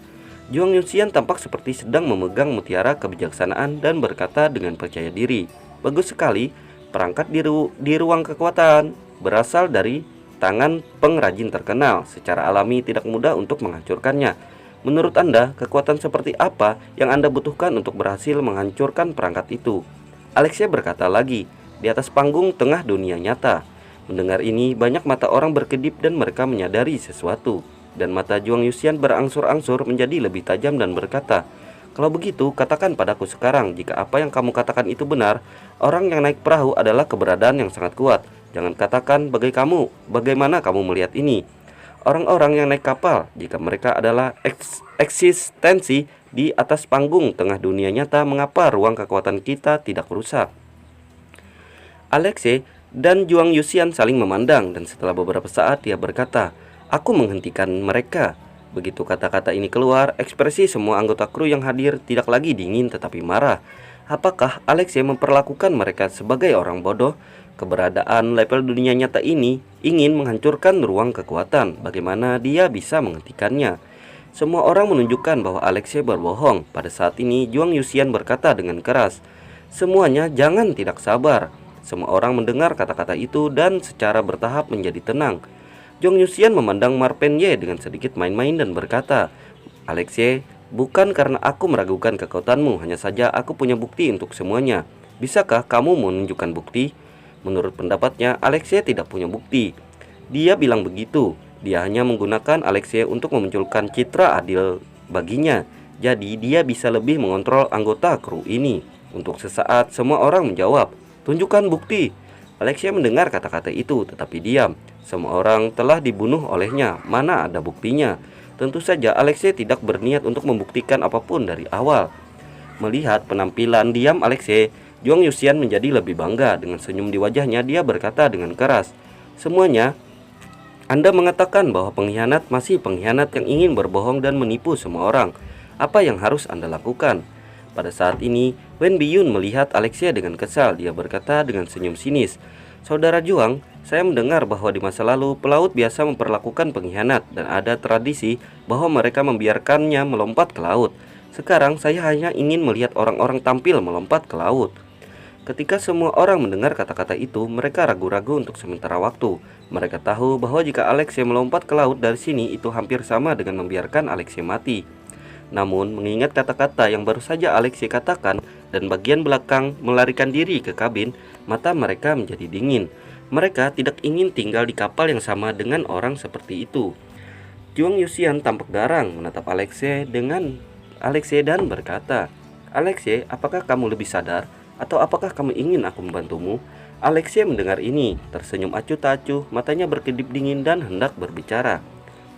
Juang Yusian tampak seperti sedang memegang mutiara kebijaksanaan dan berkata dengan percaya diri, "Bagus sekali. Perangkat di ruang kekuatan berasal dari tangan pengrajin terkenal. Secara alami tidak mudah untuk menghancurkannya. Menurut Anda, kekuatan seperti apa yang Anda butuhkan untuk berhasil menghancurkan perangkat itu?" Alexei berkata lagi, "Di atas panggung tengah dunia nyata." Mendengar ini, banyak mata orang berkedip dan mereka menyadari sesuatu. Dan mata Juang Yusian berangsur-angsur menjadi lebih tajam dan berkata, "Kalau begitu, katakan padaku sekarang, jika apa yang kamu katakan itu benar, orang yang naik perahu adalah keberadaan yang sangat kuat. Jangan katakan bagaimana kamu melihat ini. Orang-orang yang naik kapal, jika mereka adalah eksistensi di atas panggung tengah dunia nyata, mengapa ruang kekuatan kita tidak rusak?" Alexei dan Juang Yusian saling memandang dan setelah beberapa saat dia berkata, "Aku menghentikan mereka." Begitu kata-kata ini keluar, ekspresi semua anggota kru yang hadir tidak lagi dingin tetapi marah. Apakah Alexei memperlakukan mereka sebagai orang bodoh? Keberadaan level dunia nyata ini ingin menghancurkan ruang kekuatan. Bagaimana dia bisa menghentikannya? Semua orang menunjukkan bahwa Alexei berbohong. Pada saat ini, Juang Yuxian berkata dengan keras, "Semuanya jangan tidak sabar." Semua orang mendengar kata-kata itu dan secara bertahap menjadi tenang. Juang Yuxian memandang Marpen Ye dengan sedikit main-main dan berkata, "Alexei, bukan karena aku meragukan kekuatanmu, hanya saja aku punya bukti untuk semuanya. Bisakah kamu menunjukkan bukti?" Menurut pendapatnya, Alexei tidak punya bukti. Dia bilang begitu. Dia hanya menggunakan Alexei untuk memunculkan citra adil baginya. Jadi dia bisa lebih mengontrol anggota kru ini. Untuk sesaat semua orang menjawab, "Tunjukkan bukti." Alexei mendengar kata-kata itu tetapi diam. Semua orang telah dibunuh olehnya. Mana ada buktinya? Tentu saja Alexei tidak berniat untuk membuktikan apapun dari awal. Melihat penampilan diam Alexei, Juang Yuxian menjadi lebih bangga. Dengan senyum di wajahnya, dia berkata dengan keras, "Semuanya, Anda mengatakan bahwa pengkhianat masih pengkhianat yang ingin berbohong dan menipu semua orang. Apa yang harus Anda lakukan?" Pada saat ini, Wen Biyun melihat Alexei dengan kesal. Dia berkata dengan senyum sinis, "Saudara Juang, saya mendengar bahwa di masa lalu pelaut biasa memperlakukan pengkhianat dan ada tradisi bahwa mereka membiarkannya melompat ke laut. Sekarang saya hanya ingin melihat orang-orang tampil melompat ke laut." Ketika semua orang mendengar kata-kata itu, mereka ragu-ragu untuk sementara waktu. Mereka tahu bahwa jika Alexei melompat ke laut dari sini, itu hampir sama dengan membiarkan Alexei mati. Namun, mengingat kata-kata yang baru saja Alexei katakan dan bagian belakang melarikan diri ke kabin, mata mereka menjadi dingin. Mereka tidak ingin tinggal di kapal yang sama dengan orang seperti itu. Juang Yuxian tampak garang menatap Alexei dan berkata, "Alexei, apakah kamu lebih sadar? Atau apakah kamu ingin aku membantumu?" Alexei mendengar ini, tersenyum acuh tak acuh, matanya berkedip dingin dan hendak berbicara.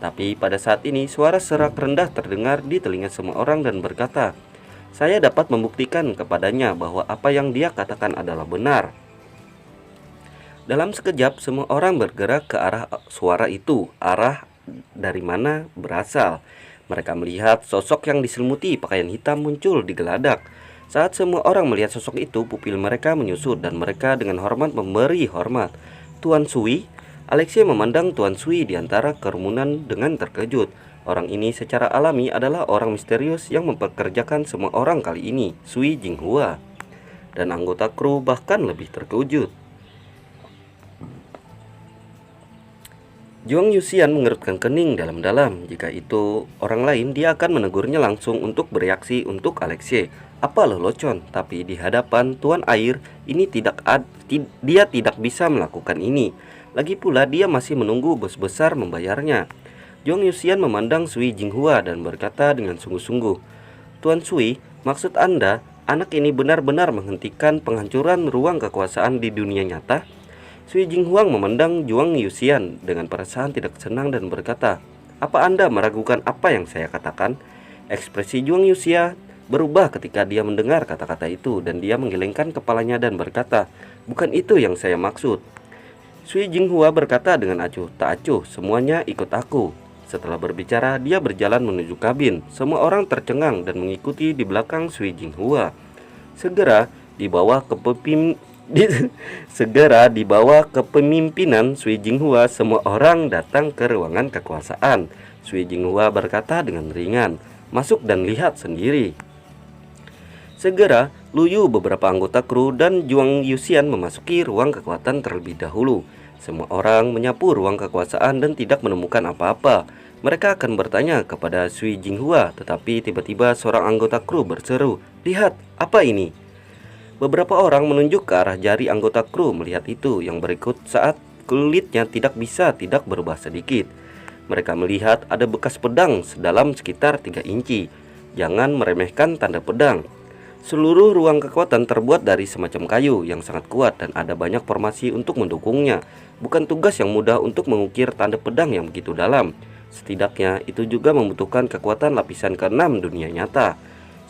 Tapi pada saat ini suara serak rendah terdengar di telinga semua orang dan berkata, "Saya dapat membuktikan kepadanya bahwa apa yang dia katakan adalah benar." Dalam sekejap semua orang bergerak ke arah suara itu, arah dari mana berasal. Mereka melihat sosok yang diselimuti pakaian hitam muncul di geladak. Saat semua orang melihat sosok itu, pupil mereka menyusut dan mereka dengan hormat memberi hormat. "Tuan Sui." Alexei memandang Tuan Sui di antara kerumunan dengan terkejut. Orang ini secara alami adalah orang misterius yang mempekerjakan semua orang kali ini, Sui Jinghua. Dan anggota kru bahkan lebih terkejut. Juang Yuxian mengerutkan kening dalam-dalam. Jika itu orang lain, dia akan menegurnya langsung untuk bereaksi untuk Alexei. Apa lelucon, tapi di hadapan Tuan Air ini dia tidak bisa melakukan ini. Lagi pula dia masih menunggu bos besar membayarnya. Juang Yuxian memandang Sui Jinghua dan berkata dengan sungguh-sungguh, "Tuan Sui, maksud Anda anak ini benar-benar menghentikan penghancuran ruang kekuasaan di dunia nyata?" Sui Jinghua memandang Juang Yuxian dengan perasaan tidak senang dan berkata, "Apa Anda meragukan apa yang saya katakan?" Ekspresi Juang Yuxian berubah ketika dia mendengar kata-kata itu dan dia menggelengkan kepalanya dan berkata, "Bukan itu yang saya maksud." Sui Jinghua berkata dengan acuh tak acuh, "Semuanya ikut aku." Setelah berbicara, dia berjalan menuju kabin. Semua orang tercengang dan mengikuti di belakang Sui Jinghua. Segera di bawah kepemimpinan Sui Jinghua, semua orang datang ke ruangan kekuasaan. Sui Jinghua berkata dengan ringan, "Masuk dan lihat sendiri." Segera, Lu Yu, beberapa anggota kru, dan Juang Yuxian memasuki ruang kekuatan terlebih dahulu. Semua orang menyapu ruang kekuasaan dan tidak menemukan apa-apa. Mereka akan bertanya kepada Sui Jinghua, tetapi tiba-tiba seorang anggota kru berseru, "Lihat, apa ini?" Beberapa orang menunjuk ke arah jari anggota kru melihat itu. Yang berikut saat kulitnya tidak berubah sedikit. Mereka melihat ada bekas pedang sedalam sekitar 3 inci. Jangan meremehkan tanda pedang. Seluruh ruang kekuatan terbuat dari semacam kayu yang sangat kuat dan ada banyak formasi untuk mendukungnya. Bukan tugas yang mudah untuk mengukir tanda pedang yang begitu dalam. Setidaknya itu juga membutuhkan kekuatan lapisan ke-6 dunia nyata.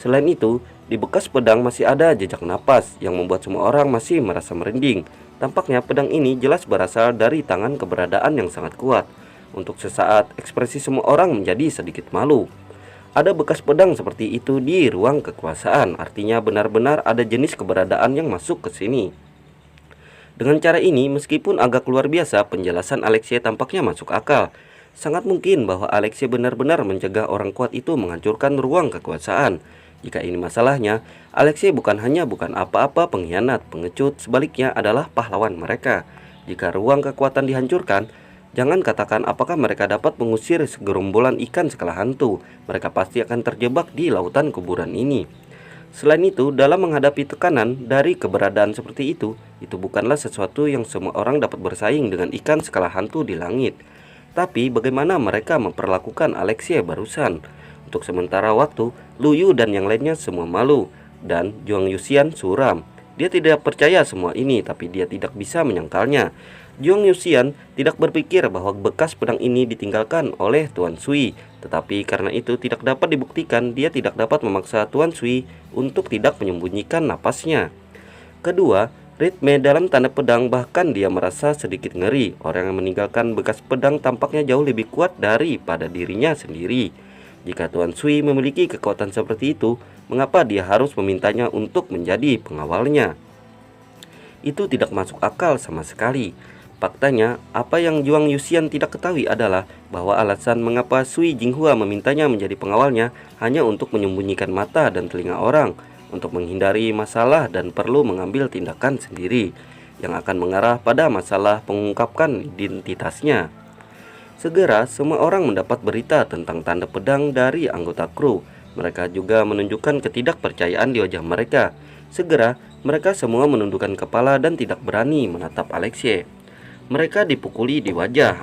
Selain itu, di bekas pedang masih ada jejak napas yang membuat semua orang masih merasa merinding. Tampaknya pedang ini jelas berasal dari tangan keberadaan yang sangat kuat. Untuk sesaat, ekspresi semua orang menjadi sedikit malu. Ada bekas pedang seperti itu di ruang kekuasaan, artinya benar-benar ada jenis keberadaan yang masuk ke sini. Dengan cara ini, meskipun agak luar biasa, penjelasan Alexei tampaknya masuk akal. Sangat mungkin bahwa Alexei benar-benar mencegah orang kuat itu menghancurkan ruang kekuasaan. Jika ini masalahnya, Alexei bukan apa-apa pengkhianat, pengecut, sebaliknya adalah pahlawan mereka. Jika ruang kekuatan dihancurkan, jangan katakan apakah mereka dapat mengusir segerombolan ikan skala hantu. Mereka pasti akan terjebak di lautan kuburan ini. Selain itu, dalam menghadapi tekanan dari keberadaan seperti itu bukanlah sesuatu yang semua orang dapat bersaing dengan ikan skala hantu di langit. Tapi bagaimana mereka memperlakukan Alexei barusan? Untuk sementara waktu, Lu Yu dan yang lainnya semua malu, dan Zhuang Yuxian suram. Dia tidak percaya semua ini, tapi dia tidak bisa menyangkalnya. Zhuang Yuxian tidak berpikir bahwa bekas pedang ini ditinggalkan oleh Tuan Sui, tetapi karena itu tidak dapat dibuktikan, dia tidak dapat memaksa Tuan Sui untuk tidak menyembunyikan napasnya. Kedua, ritme dalam tanda pedang, bahkan dia merasa sedikit ngeri. Orang yang meninggalkan bekas pedang tampaknya jauh lebih kuat daripada dirinya sendiri. Jika Tuan Sui memiliki kekuatan seperti itu, mengapa dia harus memintanya untuk menjadi pengawalnya? Itu tidak masuk akal sama sekali. Faktanya, apa yang Zhuang Yuxian tidak ketahui adalah bahwa alasan mengapa Sui Jinghua memintanya menjadi pengawalnya hanya untuk menyembunyikan mata dan telinga orang, untuk menghindari masalah dan perlu mengambil tindakan sendiri yang akan mengarah pada masalah pengungkapkan identitasnya. Segera semua orang mendapat berita tentang tanda pedang dari anggota kru. Mereka juga menunjukkan ketidakpercayaan di wajah mereka. Segera mereka semua menundukkan kepala dan tidak berani menatap Alexei. Mereka dipukuli di wajah.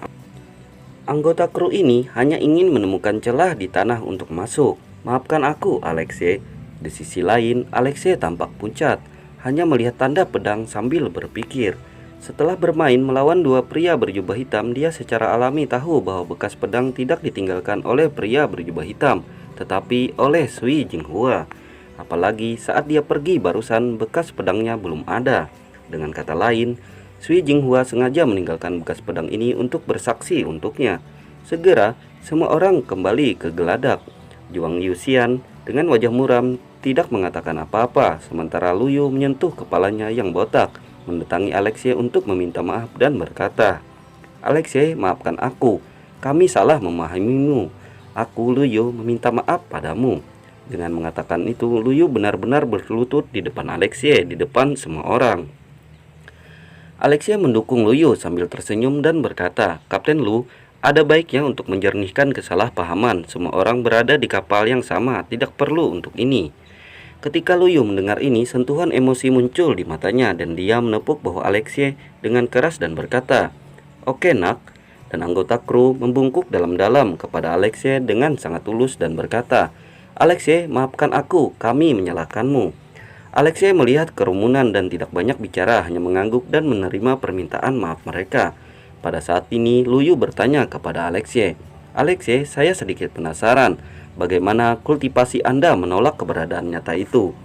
Anggota kru ini hanya ingin menemukan celah di tanah untuk masuk. Maafkan aku, Alexei. Di sisi lain, Alexei tampak pucat, hanya melihat tanda pedang sambil berpikir. Setelah bermain melawan dua pria berjubah hitam, dia secara alami tahu bahwa bekas pedang tidak ditinggalkan oleh pria berjubah hitam, tetapi oleh Sui Jinghua. Apalagi saat dia pergi barusan, bekas pedangnya belum ada. Dengan kata lain, Sui Jinghua sengaja meninggalkan bekas pedang ini untuk bersaksi untuknya. Segera, semua orang kembali ke geladak. Zhuang Yuxian dengan wajah muram tidak mengatakan apa-apa, sementara Lu Yu menyentuh kepalanya yang botak, mendatangi Alexei untuk meminta maaf dan berkata, "Alexei, maafkan aku. Kami salah memahamimu. Aku, Lu Yu, meminta maaf padamu." Dengan mengatakan itu, Lu Yu benar-benar berlutut di depan Alexei, di depan semua orang. Alexei mendukung Lu Yu sambil tersenyum dan berkata, "Kapten Lu, ada baiknya untuk menjernihkan kesalahpahaman. Semua orang berada di kapal yang sama, tidak perlu untuk ini." Ketika Lu Yu mendengar ini, sentuhan emosi muncul di matanya dan dia menepuk bahu Alexei dengan keras dan berkata, "Oke nak." Dan anggota kru membungkuk dalam-dalam kepada Alexei dengan sangat tulus dan berkata, "Alexei, maafkan aku, kami menyalahkanmu." Alexei melihat kerumunan dan tidak banyak bicara, hanya mengangguk dan menerima permintaan maaf mereka. Pada saat ini, Lu Yu bertanya kepada Alexei, "Alexei, saya sedikit penasaran. Bagaimana kultivasi Anda menolak keberadaan nyata itu?"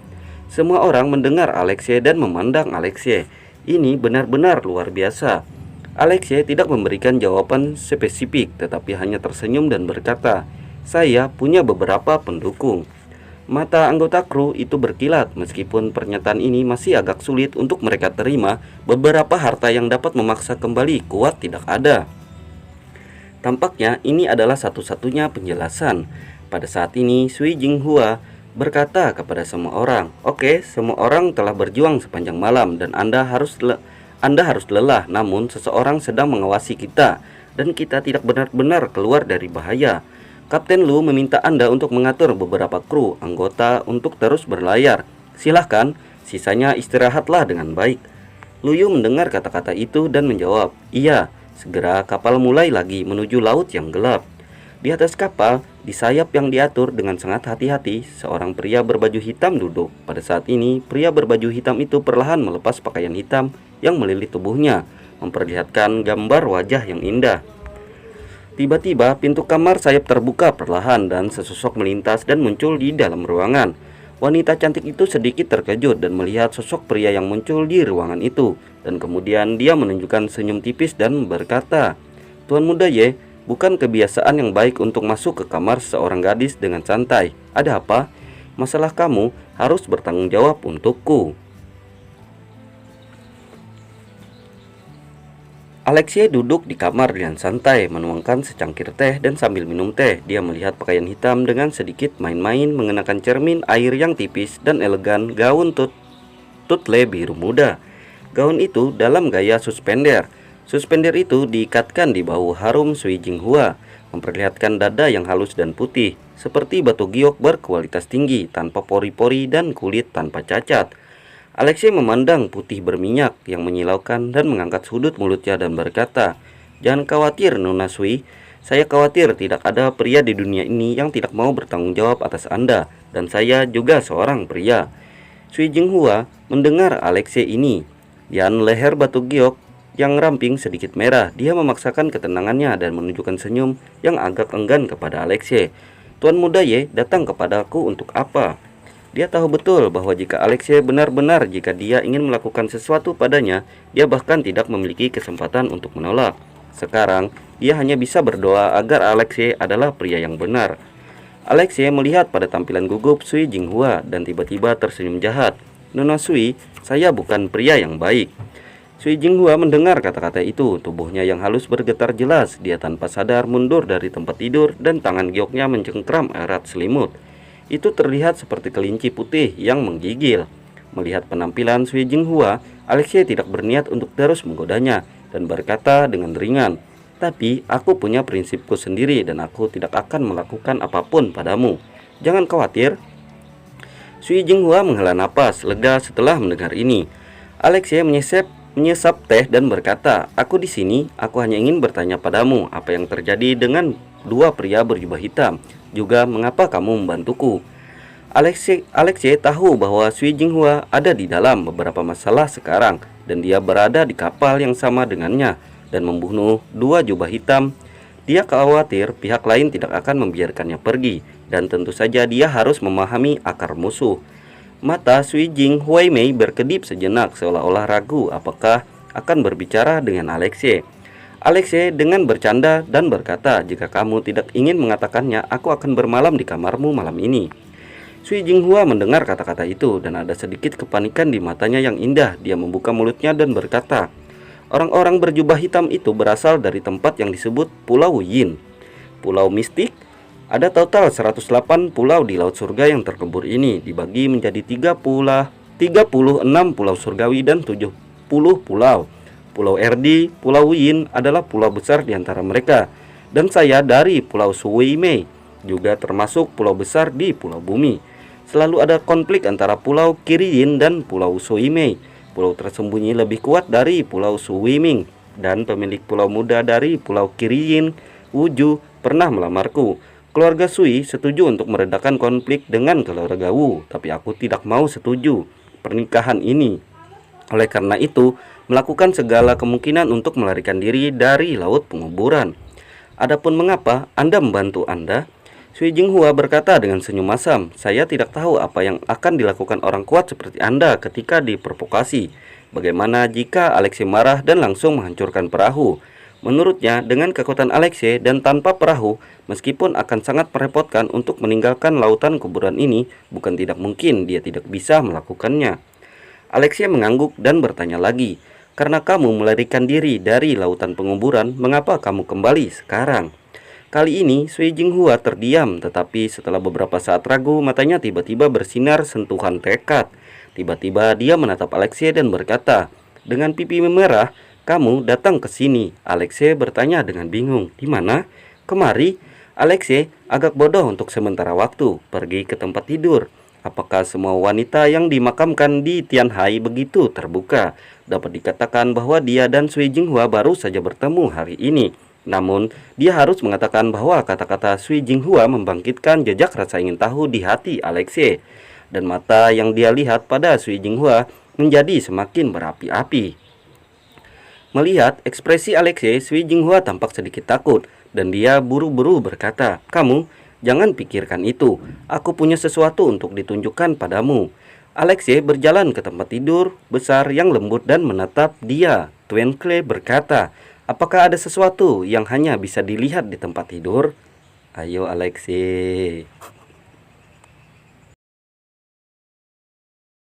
Semua orang mendengar Alexei dan memandang Alexei. Ini benar-benar luar biasa. Alexei tidak memberikan jawaban spesifik, tetapi hanya tersenyum dan berkata, "Saya punya beberapa pendukung." Mata anggota kru itu berkilat. Meskipun pernyataan ini masih agak sulit untuk mereka terima, beberapa harta yang dapat memaksa kembali kuat tidak ada. Tampaknya ini adalah satu-satunya penjelasan. Pada saat ini, Sui Jinghua berkata kepada semua orang, "Oke, semua orang telah berjuang sepanjang malam dan Anda harus lelah, namun seseorang sedang mengawasi kita dan kita tidak benar-benar keluar dari bahaya. Kapten Lu meminta Anda untuk mengatur beberapa kru anggota untuk terus berlayar. Silahkan, sisanya istirahatlah dengan baik." Lu Yu mendengar kata-kata itu dan menjawab, "Iya." Segera kapal mulai lagi menuju laut yang gelap. Di atas kapal, di sayap yang diatur dengan sangat hati-hati, seorang pria berbaju hitam duduk. Pada saat ini, pria berbaju hitam itu perlahan melepas pakaian hitam yang melilit tubuhnya, memperlihatkan gambar wajah yang indah. Tiba-tiba, pintu kamar sayap terbuka perlahan dan sesosok melintas dan muncul di dalam ruangan. Wanita cantik itu sedikit terkejut dan melihat sosok pria yang muncul di ruangan itu. Dan kemudian dia menunjukkan senyum tipis dan berkata, "Tuan Muda Ye, Bukan kebiasaan yang baik untuk masuk ke kamar seorang gadis dengan santai. Ada apa? Masalah kamu harus bertanggung jawab untukku. Alexei duduk di kamar dengan santai, menuangkan secangkir teh dan sambil minum teh, dia melihat pakaian hitam dengan sedikit main-main mengenakan cermin air yang tipis dan elegan gaun tutle biru muda. Gaun itu dalam gaya suspender. Suspender itu diikatkan di bahu harum Sui Jinghua, memperlihatkan dada yang halus dan putih, seperti batu giok berkualitas tinggi, tanpa pori-pori dan kulit tanpa cacat. Alexei memandang putih berminyak yang menyilaukan dan mengangkat sudut mulutnya dan berkata, "Jangan khawatir, Nona Sui. Saya khawatir tidak ada pria di dunia ini yang tidak mau bertanggung jawab atas Anda, dan saya juga seorang pria." Sui Jinghua mendengar Alexei ini. Dan leher batu giok yang ramping sedikit merah. Dia memaksakan ketenangannya dan menunjukkan senyum yang agak enggan kepada Alexei. "Tuan Muda Ye datang kepadaku untuk apa?" Dia tahu betul bahwa jika Alexei benar-benar jika dia ingin melakukan sesuatu padanya, dia bahkan tidak memiliki kesempatan untuk menolak. Sekarang, dia hanya bisa berdoa agar Alexei adalah pria yang benar. Alexei melihat pada tampilan gugup Sui Jinghua dan tiba-tiba tersenyum jahat. "Nona Sui, saya bukan pria yang baik." Sui Jinghua mendengar kata-kata itu, tubuhnya yang halus bergetar jelas. Dia tanpa sadar mundur dari tempat tidur dan tangan gioknya mencengkram erat selimut. Itu terlihat seperti kelinci putih yang menggigil. Melihat penampilan Sui Jinghua, Alexei tidak berniat untuk terus menggodanya dan berkata dengan ringan, "Tapi aku punya prinsipku sendiri dan aku tidak akan melakukan apapun padamu. Jangan khawatir." Sui Jinghua menghela napas lega setelah mendengar ini. Alexei menyesap teh dan berkata, "Aku di sini, aku hanya ingin bertanya padamu apa yang terjadi dengan dua pria berjubah hitam. Juga mengapa kamu membantuku?" Alexei tahu bahwa Sui Jinghua ada di dalam beberapa masalah sekarang dan dia berada di kapal yang sama dengannya dan membunuh dua jubah hitam. Dia khawatir pihak lain tidak akan membiarkannya pergi dan tentu saja dia harus memahami akar musuh. Mata Sui Jinghua berkedip sejenak seolah-olah ragu apakah akan berbicara dengan Alexei. Alexei dengan bercanda dan berkata, "Jika kamu tidak ingin mengatakannya, aku akan bermalam di kamarmu malam ini." Sui Jinghua mendengar kata-kata itu dan ada sedikit kepanikan di matanya yang indah. Dia membuka mulutnya dan berkata, "Orang-orang berjubah hitam itu berasal dari tempat yang disebut Pulau Yin, pulau mistik. Ada total 108 pulau di Laut Surga yang terkubur ini, dibagi menjadi 36 pulau surgawi dan 70 pulau. Pulau Erdi, Pulau Yin adalah pulau besar di antara mereka. Dan saya dari Pulau Sui Mei, juga termasuk pulau besar di Pulau Bumi. Selalu ada konflik antara Pulau Kiriyin dan Pulau Sui Mei. Pulau tersembunyi lebih kuat dari Pulau Sui Ming. Dan pemilik pulau muda dari Pulau Kiriyin, Wuju, pernah melamarku. Keluarga Sui setuju untuk meredakan konflik dengan keluarga Wu, tapi aku tidak mau setuju pernikahan ini. Oleh karena itu, melakukan segala kemungkinan untuk melarikan diri dari laut penguburan. Adapun mengapa Anda membantu Anda?" Sui Jinghua berkata dengan senyum masam, "Saya tidak tahu apa yang akan dilakukan orang kuat seperti Anda ketika diprovokasi. Bagaimana jika Alexei marah dan langsung menghancurkan perahu?" Menurutnya, dengan kekuatan Alexei dan tanpa perahu, meskipun akan sangat merepotkan untuk meninggalkan lautan kuburan ini, bukan tidak mungkin dia tidak bisa melakukannya. Alexei mengangguk dan bertanya lagi, "Karena kamu melarikan diri dari lautan penguburan, mengapa kamu kembali sekarang?" Kali ini Sui Jinghua terdiam, tetapi setelah beberapa saat ragu, matanya tiba-tiba bersinar sentuhan tekad. Tiba-tiba dia menatap Alexei dan berkata, dengan pipi memerah, "Kamu datang ke sini." Alexei bertanya dengan bingung, "Di mana?" "Kemari." Alexei agak bodoh untuk sementara waktu, pergi ke tempat tidur. Apakah semua wanita yang dimakamkan di Tianhai begitu terbuka? Dapat dikatakan bahwa dia dan Sui Jinghua baru saja bertemu hari ini. Namun, dia harus mengatakan bahwa kata-kata Sui Jinghua membangkitkan jejak rasa ingin tahu di hati Alexei. Dan mata yang dia lihat pada Sui Jinghua menjadi semakin berapi-api. Melihat ekspresi Alexei, Sui Jinghua tampak sedikit takut dan dia buru-buru berkata, "Kamu jangan pikirkan itu. Aku punya sesuatu untuk ditunjukkan padamu." Alexei berjalan ke tempat tidur besar yang lembut dan menatap dia. Tuan Clay berkata, Apakah ada sesuatu yang hanya bisa dilihat di tempat tidur? Ayo Alexei.